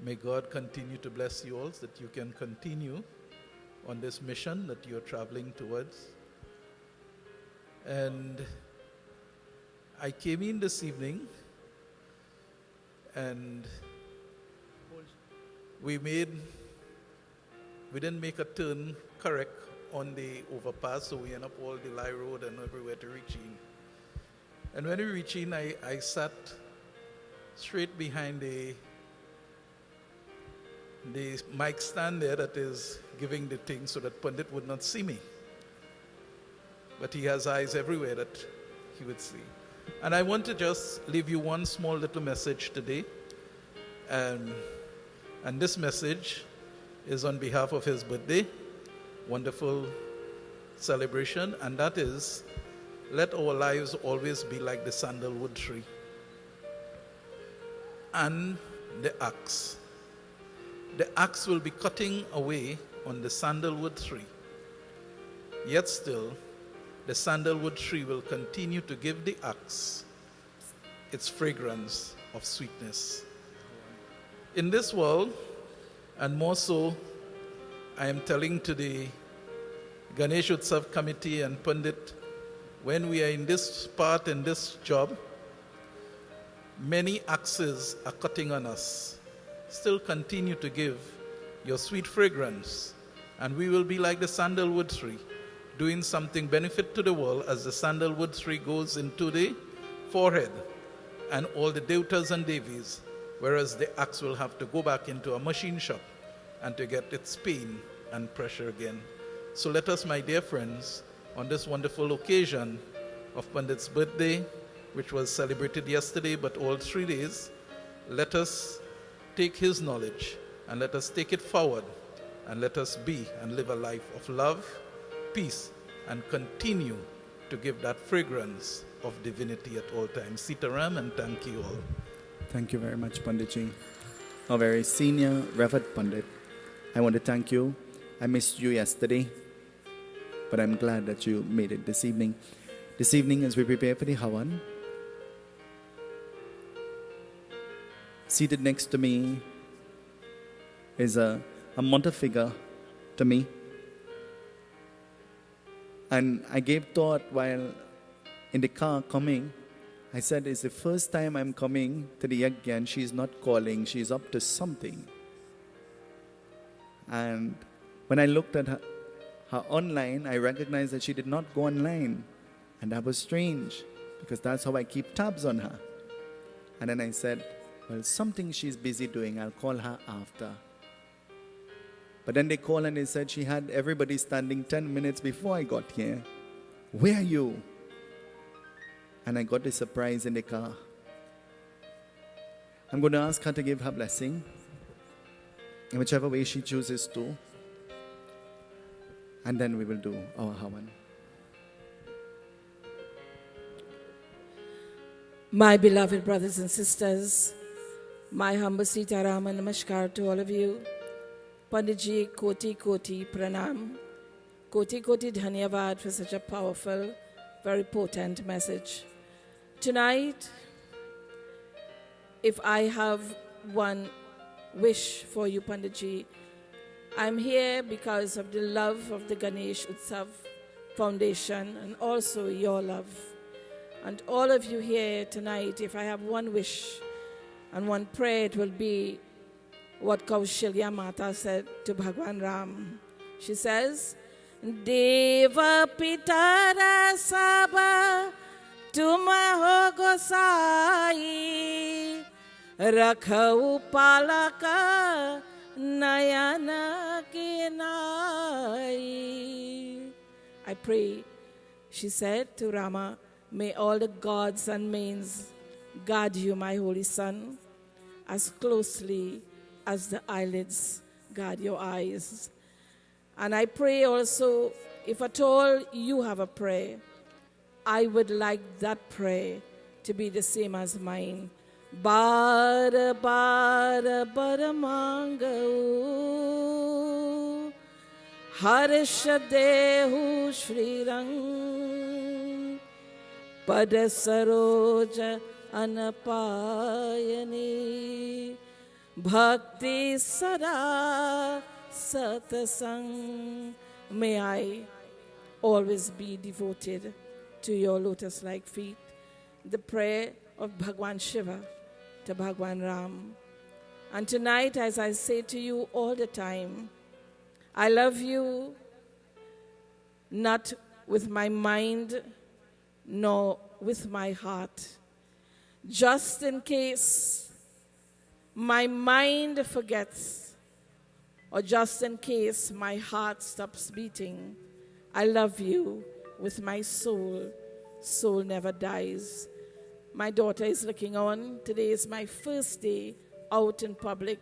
May God continue to bless you all so that you can continue on this mission that you're traveling towards. And I came in this evening and we didn't make a turn correct on the overpass, so we end up all the Lie Road and everywhere to reach in. And when we reach in, I sat straight behind the mic stand there that is giving the thing so that Pundit would not see me. But he has eyes everywhere that he would see. And I want to just leave you one small little message today. And this message is on behalf of his birthday, wonderful celebration, and that is, let our lives always be like the sandalwood tree and the axe. The axe will be cutting away on the sandalwood tree, yet still the sandalwood tree will continue to give the axe its fragrance of sweetness. In this world, and more so, I am telling to the Ganesh Utsav committee and Pundit, when we are in this part, in this job, many axes are cutting on us. Still continue to give your sweet fragrance, and we will be like the sandalwood tree, doing something benefit to the world as the sandalwood tree goes into the forehead and all the Devatas and Devis, whereas the axe will have to go back into a machine shop and to get its pain and pressure again. So let us, my dear friends, on this wonderful occasion of Pundit's birthday, which was celebrated yesterday, but all 3 days, let us take his knowledge and let us take it forward and let us be and live a life of love, peace, and continue to give that fragrance of divinity at all times. Seetahal, and thank you all. Thank you very much, Panditji. A very senior, revered Pandit. I want to thank you. I missed you yesterday, but I'm glad that you made it this evening. This evening, as we prepare for the Havan, seated next to me is a mother figure to me. And I gave thought while in the car coming, I said, it's the first time I'm coming to the Yagya and she's not calling, she's up to something. And when I looked at her online, I recognized that she did not go online. And that was strange, because that's how I keep tabs on her. And then I said, well, something she's busy doing, I'll call her after. But then they called and they said she had everybody standing 10 minutes before I got here. Where are you? And I got a surprise in the car. I'm going to ask her to give her blessing in whichever way she chooses to. And then we will do our Havan. My beloved brothers and sisters, my humble Seetahal and Namaskar to all of you. Panditji, Koti Koti Pranam. Koti Koti Dhanyavad for such a powerful, very potent message. Tonight, if I have one wish for you, Panditji, I'm here because of the love of the Ganesh Utsav Foundation and also your love. And all of you here tonight, if I have one wish and one prayer, it will be what Kaushilya Mata said to Bhagwan Ram. She says, Deva Pitara Saba Tuma ho Gosai Rakhau Palaka Nayana Kinai. I pray, she said to Rama, may all the gods and mains guard you, my holy son, as closely as the eyelids guard your eyes. And I pray also, if at all you have a prayer, I would like that prayer to be the same as mine. Bara bara bara mangau Harshadehu Shri Rang Pada Saroja Anapayani Bhakti Sada satsang. May I always be devoted to your lotus-like feet. The prayer of Bhagwan Shiva to Bhagwan Ram. And tonight, as I say to you all the time, I love you not with my mind nor with my heart. Just in case my mind forgets, or just in case my heart stops beating, I love you with my soul. Soul never dies. My daughter is looking on. Today is my first day out in public.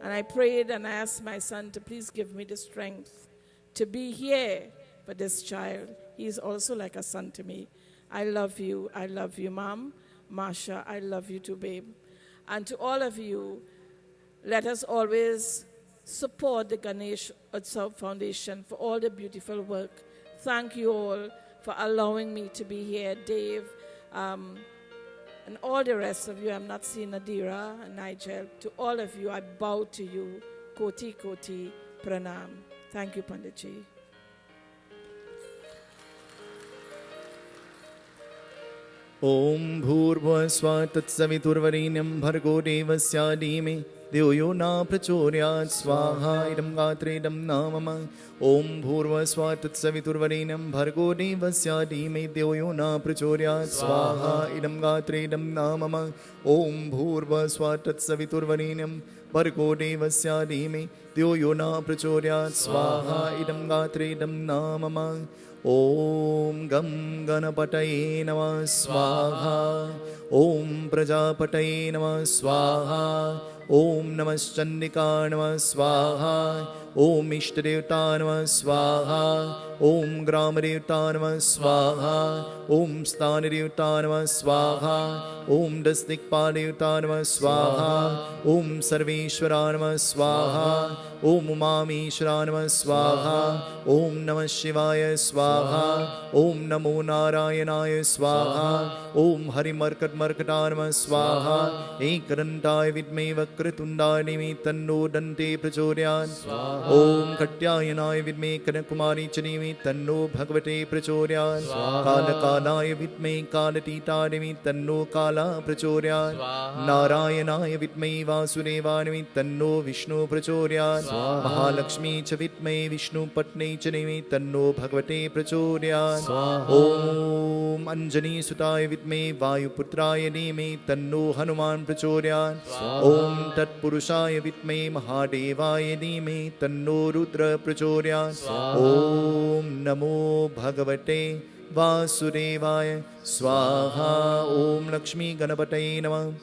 And I prayed and I asked my son to please give me the strength to be here for this child. He is also like a son to me. I love you, Mom. Masha, I love you too, babe. And to all of you, let us always support the Ganesh Utsav Foundation for all the beautiful work. Thank you all for allowing me to be here, Dave, and all the rest of you. I'm not seeing Nadira and Nigel. To all of you, I bow to you. Koti Koti Pranam. Thank you, Panditji. Om Bhurvasva Tatsaviturbharenyam Bhargo Devasya Dhime Dhyo Yo Na Prachodayat Swaha Idam Gatre Idam Namama Om Bhurvasva Tatsaviturbharenyam Bhargo Devasya Dhime Dhyo Yo Na Prachodayat Swaha Idam Gatre Idam Namama Om Bhurvasva Tatsaviturbharenyam Bhargo Devasya Dhime Dhyo Yo Na Prachodayat Swaha Idam Gatre Idam Namama Om Gam Ganapataye Namah Swaha Om Prajapataye Namah Swaha Om Namaschandika Namah Swaha Om Ishtadevta Namah Swaha Om Gramadevta Namah Swaha Om Sthanadevta Namah Swaha Om Dasdikpadevta Namah Swaha Om Sarveshwara Namah Swaha Om Umameshwara Namah Swaha Om Namah Shivaya Swaha Om Namo Narayanaya Swaha Om Harimarkat Markata Namah Swaha Ekadantaye Vidme Vakratundaya Dhimhi Tanno Dante Prachodayat Om Katyayanaye Vidme Kanakumari Dhimhi Tanno Bhagavate Prachodayat Kalakalaye Vidme Kalatita Dhimhi Tanno Kala Prachodayat Narayanaye Vidme Vasudevaya Dhimhi Tanno Vishnu Prachodayat Mahalakshmi Cha Vidme Vishnu Patne Cha Dhimhi Tanno Bhagavate Prachodayat Om Anjani Sutaye Vidme Vayuputraye Dhimhi Tanno Hanuman Prachodayat Om Tat Purushaya Vidme Mahadevaye Dhimhi Tanno Rudra Prachodayat Om Namo Bhagavate Vasudevaya Swaha Om Lakshmi Ganapataye Namah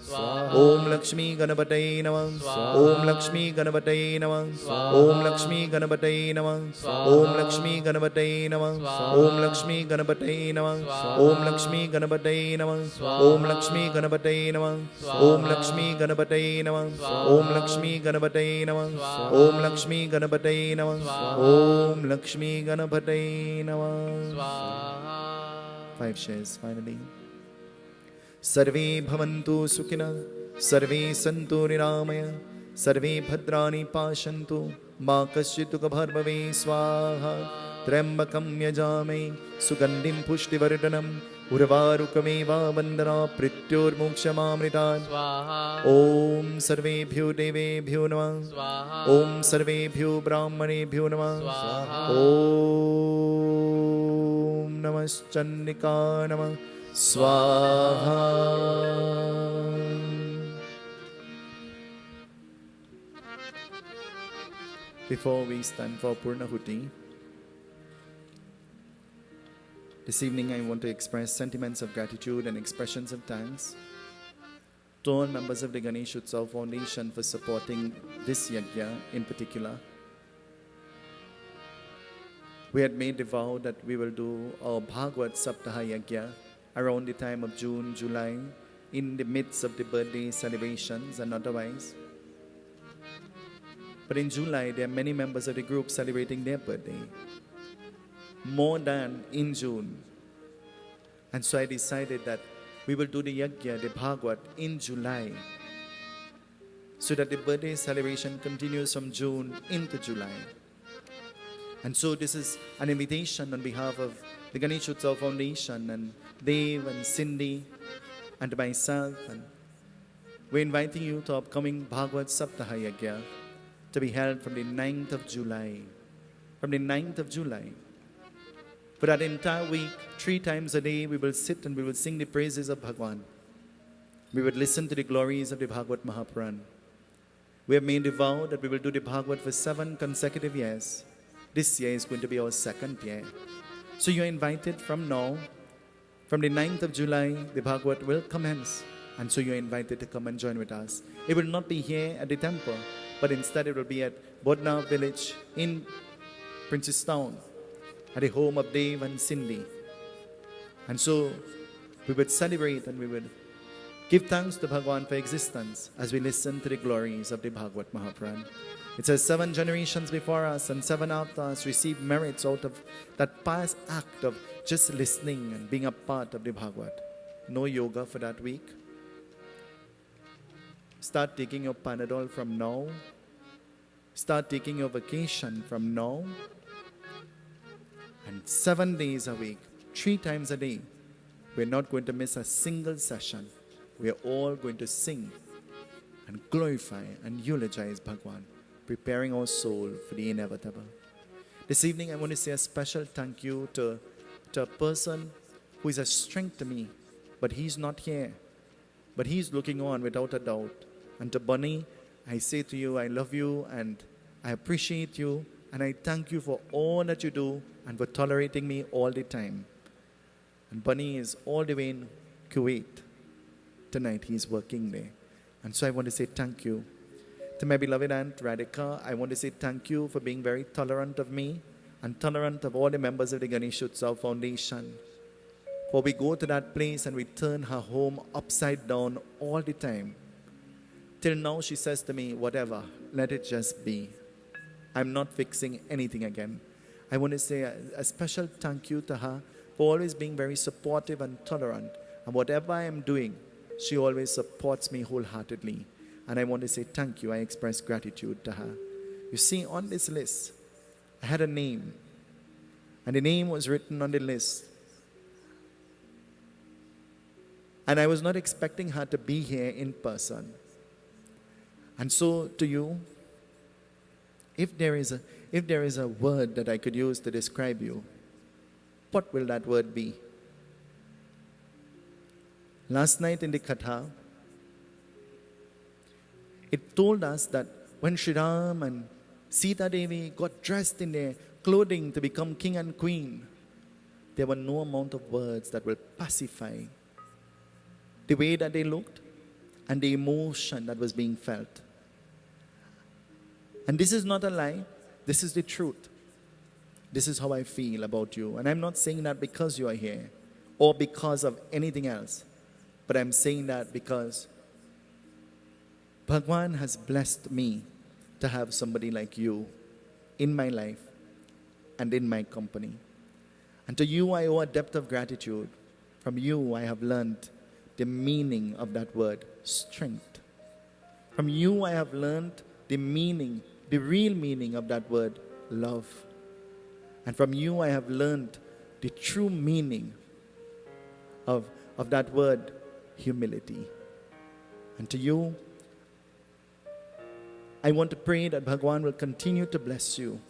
Om Lakshmi Ganapataye Namah Om Lakshmi Ganapataye Namah Om Lakshmi Ganapataye Namah Om Lakshmi Ganapataye Namah Om Lakshmi Ganapataye Namah Om Lakshmi Ganapataye Namah Om Lakshmi Ganapataye Namah Om Lakshmi Ganapataye Namah Om Lakshmi Ganapataye Namah Om Lakshmi Ganapataye Namah Om Lakshmi Ganapataye Namah. 5 shares finally. Sarve bhavantu sukhina, sarve santu niramaya, sarve bhadrani pashantu, ma kaschitu kabharbhave swaha. Trambakam yajame, sugandhim pushtivardhanam, urvarukameva vandana prityor mokshamamritat. Om sarvebhyo devebhyo namah. Om sarvebhyo brahmanebhyo namah. Om namaschandika namah. Swaha. Before we stand for Purnahuti, this evening I want to express sentiments of gratitude and expressions of thanks to all members of the Ganesh Utsav Foundation for supporting this Yagya in particular. We had made the vow that we will do our Bhagavad Saptaha Yagya around the time of June, July, in the midst of the birthday celebrations and otherwise. But in July, there are many members of the group celebrating their birthday, more than in June. And so I decided that we will do the Yagya, the Bhagavad, in July, so that the birthday celebration continues from June into July. And so this is an invitation on behalf of the Ganesh Utsav Foundation and Dave and Cindy and myself. And we're inviting you to upcoming Bhagavad Saptaha Yagya to be held from the 9th of July. From the 9th of July. For that entire week, 3 times a day, we will sit and we will sing the praises of Bhagwan. We would listen to the glories of the Bhagavad Mahapuran. We have made a vow that we will do the Bhagavad for 7 consecutive years. This year is going to be our 2nd year. So you are invited from now. From the 9th of July, the Bhagavad will commence. And so you are invited to come and join with us. It will not be here at the temple, but instead it will be at Bodna village in Princestown, at the home of Dave and Cindy. And so we would celebrate and we would give thanks to Bhagwan for existence as we listen to the glories of the Bhagavad Mahapuran. It says 7 generations before us and 7 after us receive merits out of that past act of just listening and being a part of the Bhagavad. No yoga for that week. Start taking your Panadol from now. Start taking your vacation from now. And 7 days a week, 3 times a day, we're not going to miss a single session. We're all going to sing and glorify and eulogize Bhagwan, preparing our soul for the inevitable. This evening, I want to say a special thank you to a person who is a strength to me, but he's not here. But he's looking on without a doubt. And to Bunny, I say to you, I love you and I appreciate you and I thank you for all that you do and for tolerating me all the time. And Bunny is all the way in Kuwait. Tonight he's working there. And so I want to say thank you. To my beloved Aunt Radhika, I want to say thank you for being very tolerant of me and tolerant of all the members of the Ganesh Utsav Foundation. For we go to that place and we turn her home upside down all the time. Till now she says to me, whatever, let it just be. I'm not fixing anything again. I want to say a special thank you to her for always being very supportive and tolerant. And whatever I am doing, she always supports me wholeheartedly. And I want to say thank you. I express gratitude to her. You see, on this list, I had a name. And the name was written on the list. And I was not expecting her to be here in person. And so to you, if there is a word that I could use to describe you, what will that word be? Last night in the Katha, it told us that when Sri Ram and Sita Devi got dressed in their clothing to become king and queen, there were no amount of words that will pacify the way that they looked and the emotion that was being felt. And this is not a lie. This is the truth. This is how I feel about you. And I'm not saying that because you are here or because of anything else. But I'm saying that because Bhagwan has blessed me to have somebody like you in my life and in my company. And to you I owe a depth of gratitude. From you I have learned the meaning of that word, strength. From you I have learned the meaning, the real meaning of that word, love. And from you I have learned the true meaning of that word, humility. And to you, I want to pray that Bhagwan will continue to bless you,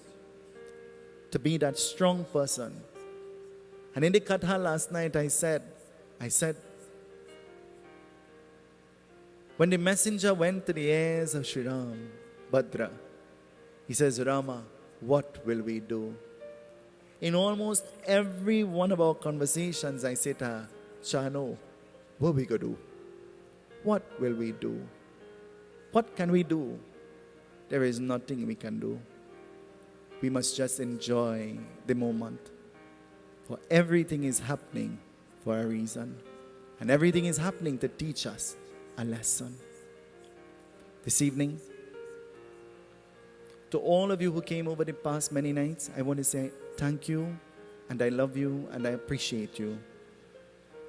to be that strong person. And in the Katha last night I said, when the messenger went to the heirs of Sri Ram, Bhadra, he says, Rama, what will we do? In almost every one of our conversations, I say to her, Chano, what we going to do? What will we do? What can we do? There is nothing we can do. We must just enjoy the moment. For everything is happening for a reason. And everything is happening to teach us a lesson. This evening, to all of you who came over the past many nights, I want to say thank you, and I love you, and I appreciate you.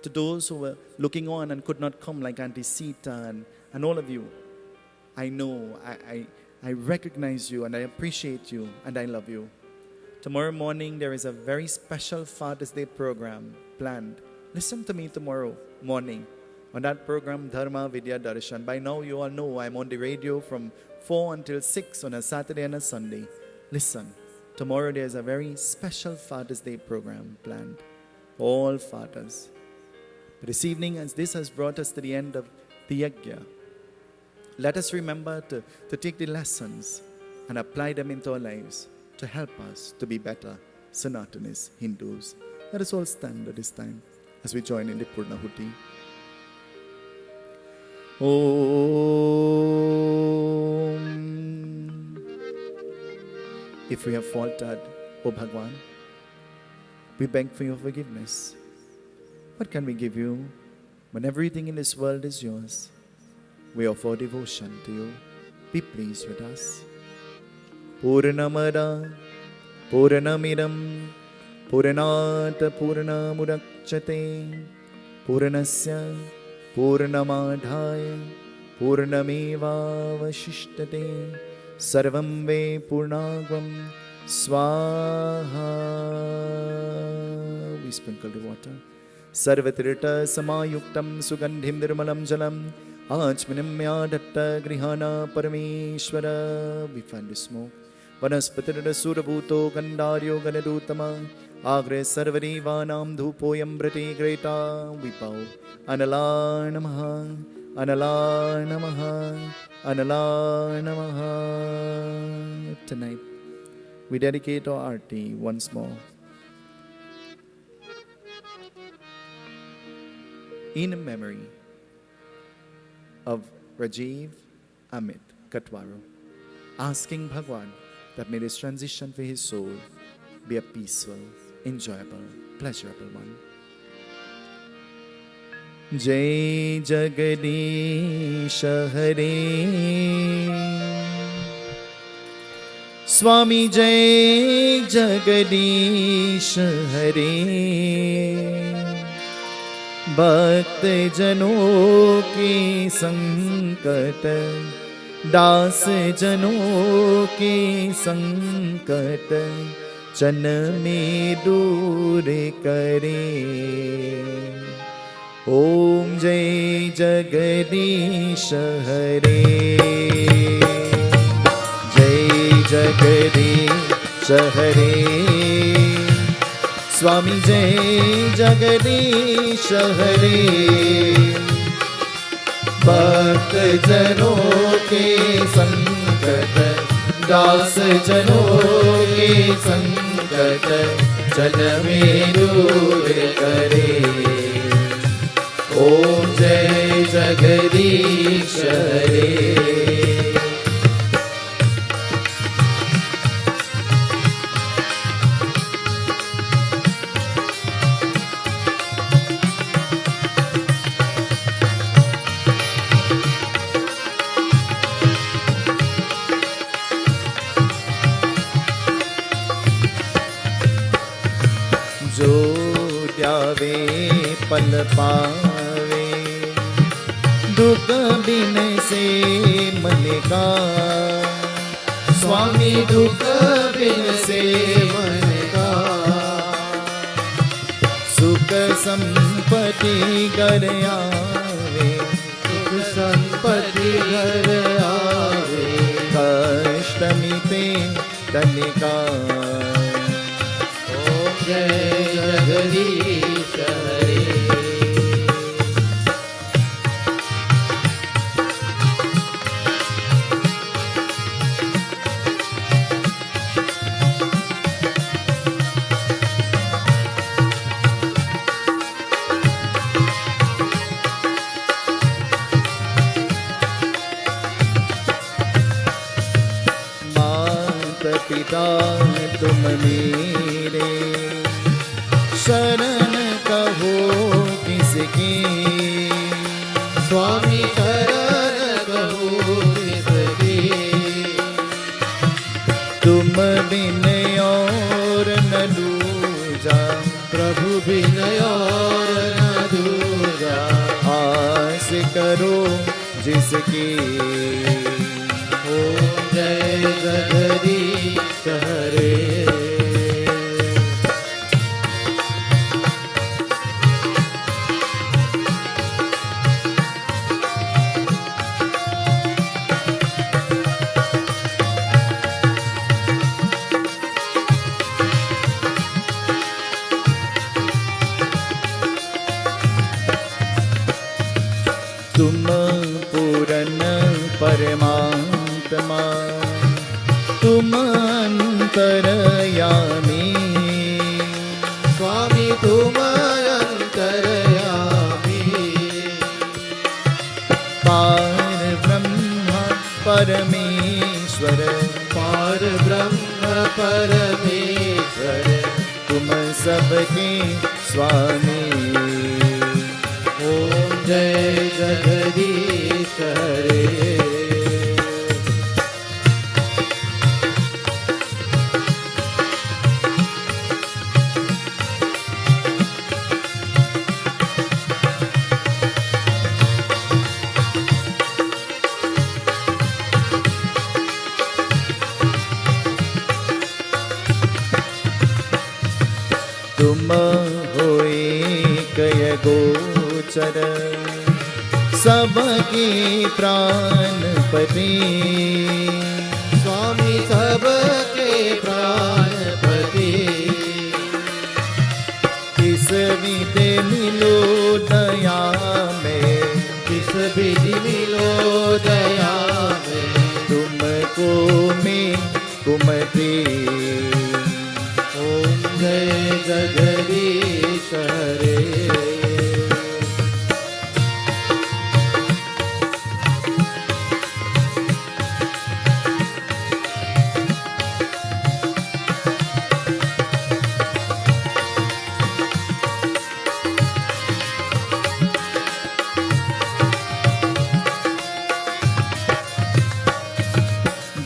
To those who were looking on and could not come, like Auntie Sita and all of you, I know, I recognize you and I appreciate you and I love you. Tomorrow morning there is a very special Father's Day program planned. Listen to me tomorrow morning on that program, Dharma Vidya Darshan. By now you all know I'm on the radio from 4 until 6 on a Saturday and a Sunday. Listen, tomorrow there's a very special Father's Day program planned. All fathers. But this evening, as this has brought us to the end of the Yagya, let us remember to take the lessons and apply them into our lives to help us to be better Sanatanis, Hindus. Let us all stand at this time as we join in the Purnahuti. Om. If we have faltered, O Bhagwan, we beg for your forgiveness. What can we give you when everything in this world is yours? We offer devotion to you. Be pleased with us. Purnamada Purnamidam Purnata Purnamudakchate Purnasya Purnamadhaya Purnameva Vashishtade Sarvam Ve Purnagvam Swaha. We sprinkle the water. Sarvatirta Samayuktam Sugandhim Nirmalam Jalam Achmanim Yadatta Grihana Parameshwara. We find the smoke. Vanaspatirada Surabhuto Gandaryo Ganadutama Agre Sarvarivanam Dhupoyam Brati Greta. We bow. Anala Namaha Anala Namaha Anala Namaha. Tonight we dedicate our arti once more in memory of Rajiv Amit Katwaro, asking Bhagwan that may this transition for his soul be a peaceful, enjoyable, pleasurable one. Jai Jagadish Hare Swami Jai Jagadish Hare भक्त जनों की संकट दास जनों की संकट चन में दूर करे ओम जय जगदीश हरे जय जगदीश हरे स्वामी जय जगदीश हरे भक्त जनों के संकट दास जनों के संकट जन में दूर करे ओम जय जगदीश हरे पल पावे दुख बिन से मन का स्वामी दुख बिन से मन का सुख संपत्ति घर आवे सुख संपत्ति घर आवे कष्ट मिटे तनिका ओम जय जगदीश हरे पिता तुम मेरे शरण कहो किसकी स्वामी शरण कहो किसकी तुम बिन और न दूजा प्रभु बिन और न दूजा आस करो जिसकी जगदीश हरे तुम पूरन परमात्मा तुम अंतरयामी स्वामी तुम अंतरयामी पार ब्रह्म परमेश्वर पार ब्रह्म परमेश्वर तुम सबके स्वामी ओम जय जगदीश हरे तुम होए कय गोचर सबके प्राणपति स्वामी सबके प्राणपति किस विधि मिलो दया में किस विधि मिलो दया में तुमको मैं कुमति ओम जय जगदीश हरे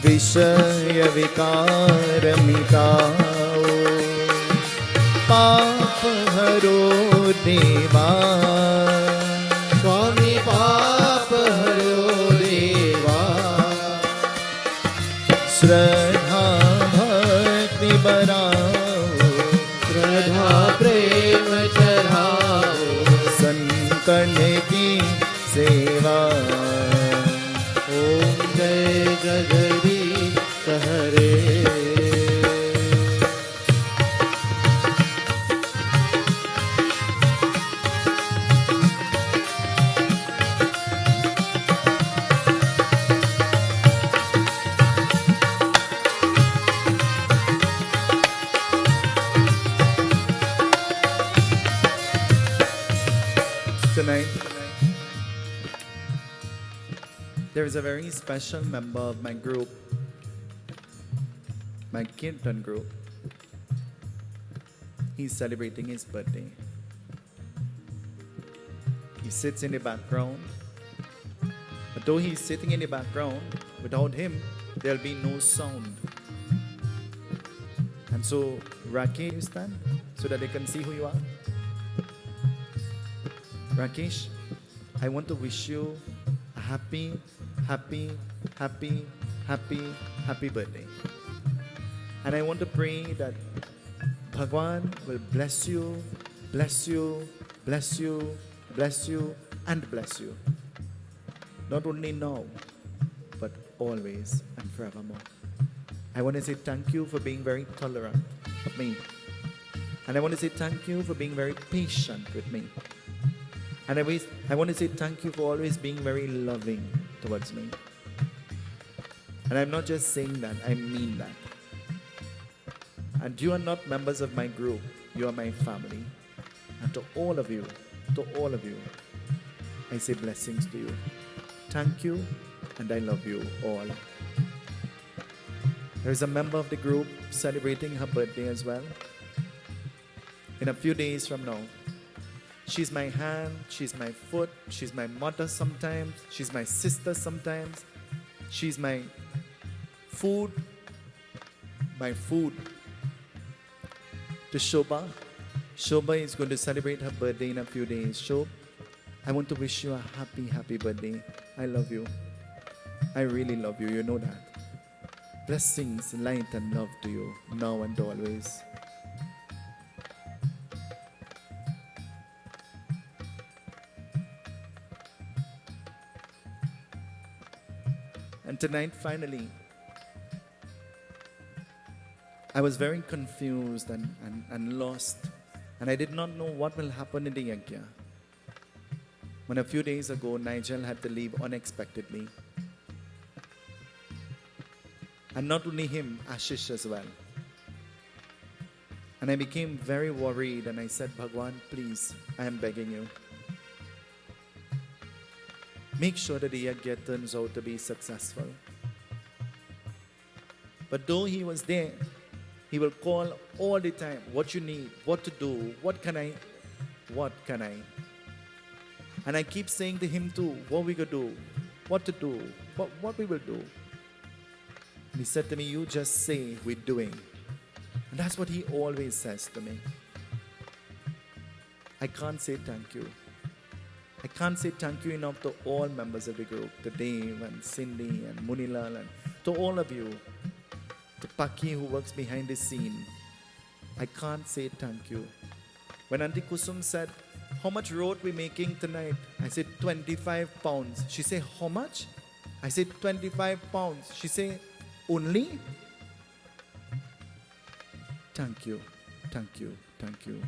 विषय विकार मिटाओ पाप हरो देवा स्वामी पाप हरो देवा श्रद्धा भक्ति बराओ श्रद्धा प्रेम चढ़ाओ संकन की सेवा ओम जय जगदीश हरे Tonight, there is a very special member of my group, my Kirtan group. He's celebrating his birthday. He sits in the background. But though he's sitting in the background, without him, there'll be no sound. And so, Rakesh, you stand so that they can see who you are. Rakesh, I want to wish you a happy birthday. And I want to pray that Bhagwan will bless you, bless you, bless you, bless you, and bless you. Not only now, but always and forevermore. I want to say thank you for being very tolerant of me. And I want to say thank you for being very patient with me. And I want to say thank you for always being very loving towards me. And I'm not just saying that, I mean that. And you are not members of my group, you are my family. And to all of you, I say blessings to you. Thank you, and I love you all. There is a member of the group celebrating her birthday as well. In a few days from now. She's my hand, she's my foot, she's my mother sometimes, she's my sister sometimes, she's my food. To Shobha. Shobha is going to celebrate her birthday in a few days. Shobha, I want to wish you a happy birthday. I love you. I really love you, you know that. Blessings, light and love to you, now and always. And tonight, finally, I was very confused and lost, and I did not know what will happen in the Yagya. When a few days ago, Nigel had to leave unexpectedly. And not only him, Ashish as well. And I became very worried and I said, Bhagwan, please, I am begging you. Make sure that the Yagya turns out to be successful. But though he was there, he will call all the time, what you need, what to do, what can I? And I keep saying to him too, what we could do, what to do, what we will do. And he said to me, you just say we're doing. And that's what he always says to me. I can't say thank you. I can't say thank you enough to all members of the group, to Dave and Cindy and Munilal, and to all of you, to Paki who works behind the scene. I can't say thank you. When Auntie Kusum said, how much road we making tonight? I said 25 pounds. She said, how much? I said 25 pounds. She said, only? Thank you, thank you, thank you.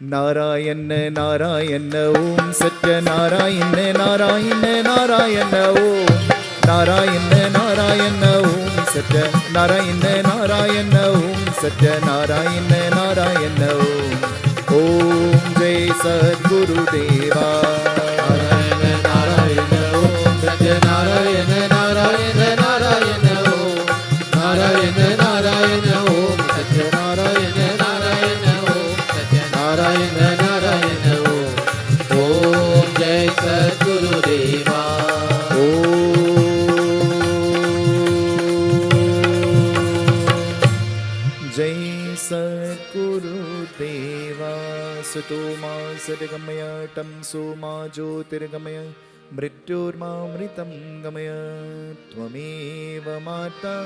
Narayana, Narayana, Om Satya Narayana, Narayana, Narayana, Om Narayana, Narayana, Om Satya Narayana, Narayana, Om Satya Narayana, Narayana, Om Jai Sadguru Deva. Narayana Narayana Om Satya Narayana Narayana Narayana Om Narayana Narayana Om Satya Narayana Narayana Om Satya Narayana Narayana Om Jai Sadguru Deva. Jai Sadguru Deva. Sutoma Sadgamaya Tamso Ma Jyotirgamaya Mrityurma Mritam Gamaya Tvameva Mata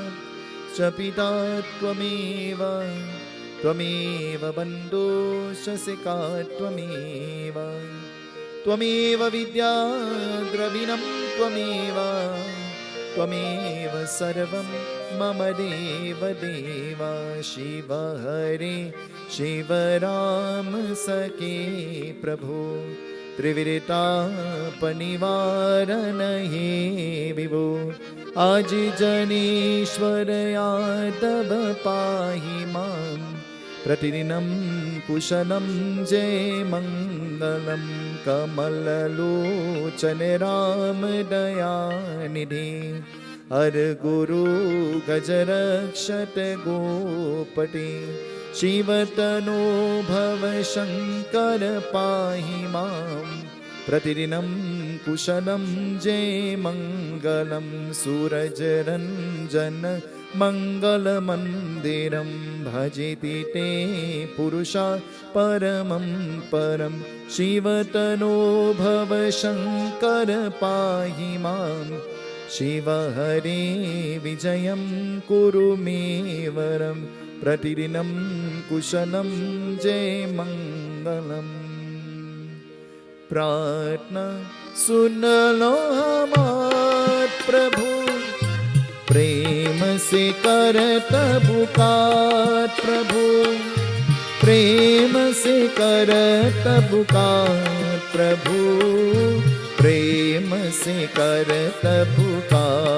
Chapita Tvameva Tvameva Bandhu Shasika Tvameva Tvameva Vidya Dravinam Tvameva Tvameva Sarvam Mama Deva Deva Shiva Hare Shiva Ram Sake Prabhu Trivirita Panivarana He Vibhu Aj Janishwar Yadav Pahi Mam Pratidinam Kushalam Jai Mangalam Kamalalochane Ram Dayanidhi Har Guru Gajarakshat Gopati Shivatano Bhava Shankar Pahi Mam Pratidinam Kushalam Jai Mangalam Suraj Ranjana Mangala Mandiram Bhajiti Te Purusha Paramam Param Shivatano Bhava Shankar Pahi Mam Shiva Hare Vijayam Kuru Me Varam Pratidinam Kushalam Jai Mangalam. Pratna Sunalo Hamar Prabhu Prem Se Karata Pukat Prabhu Prem Se Karata Pukat Prabhu Prem Se Karata Pukat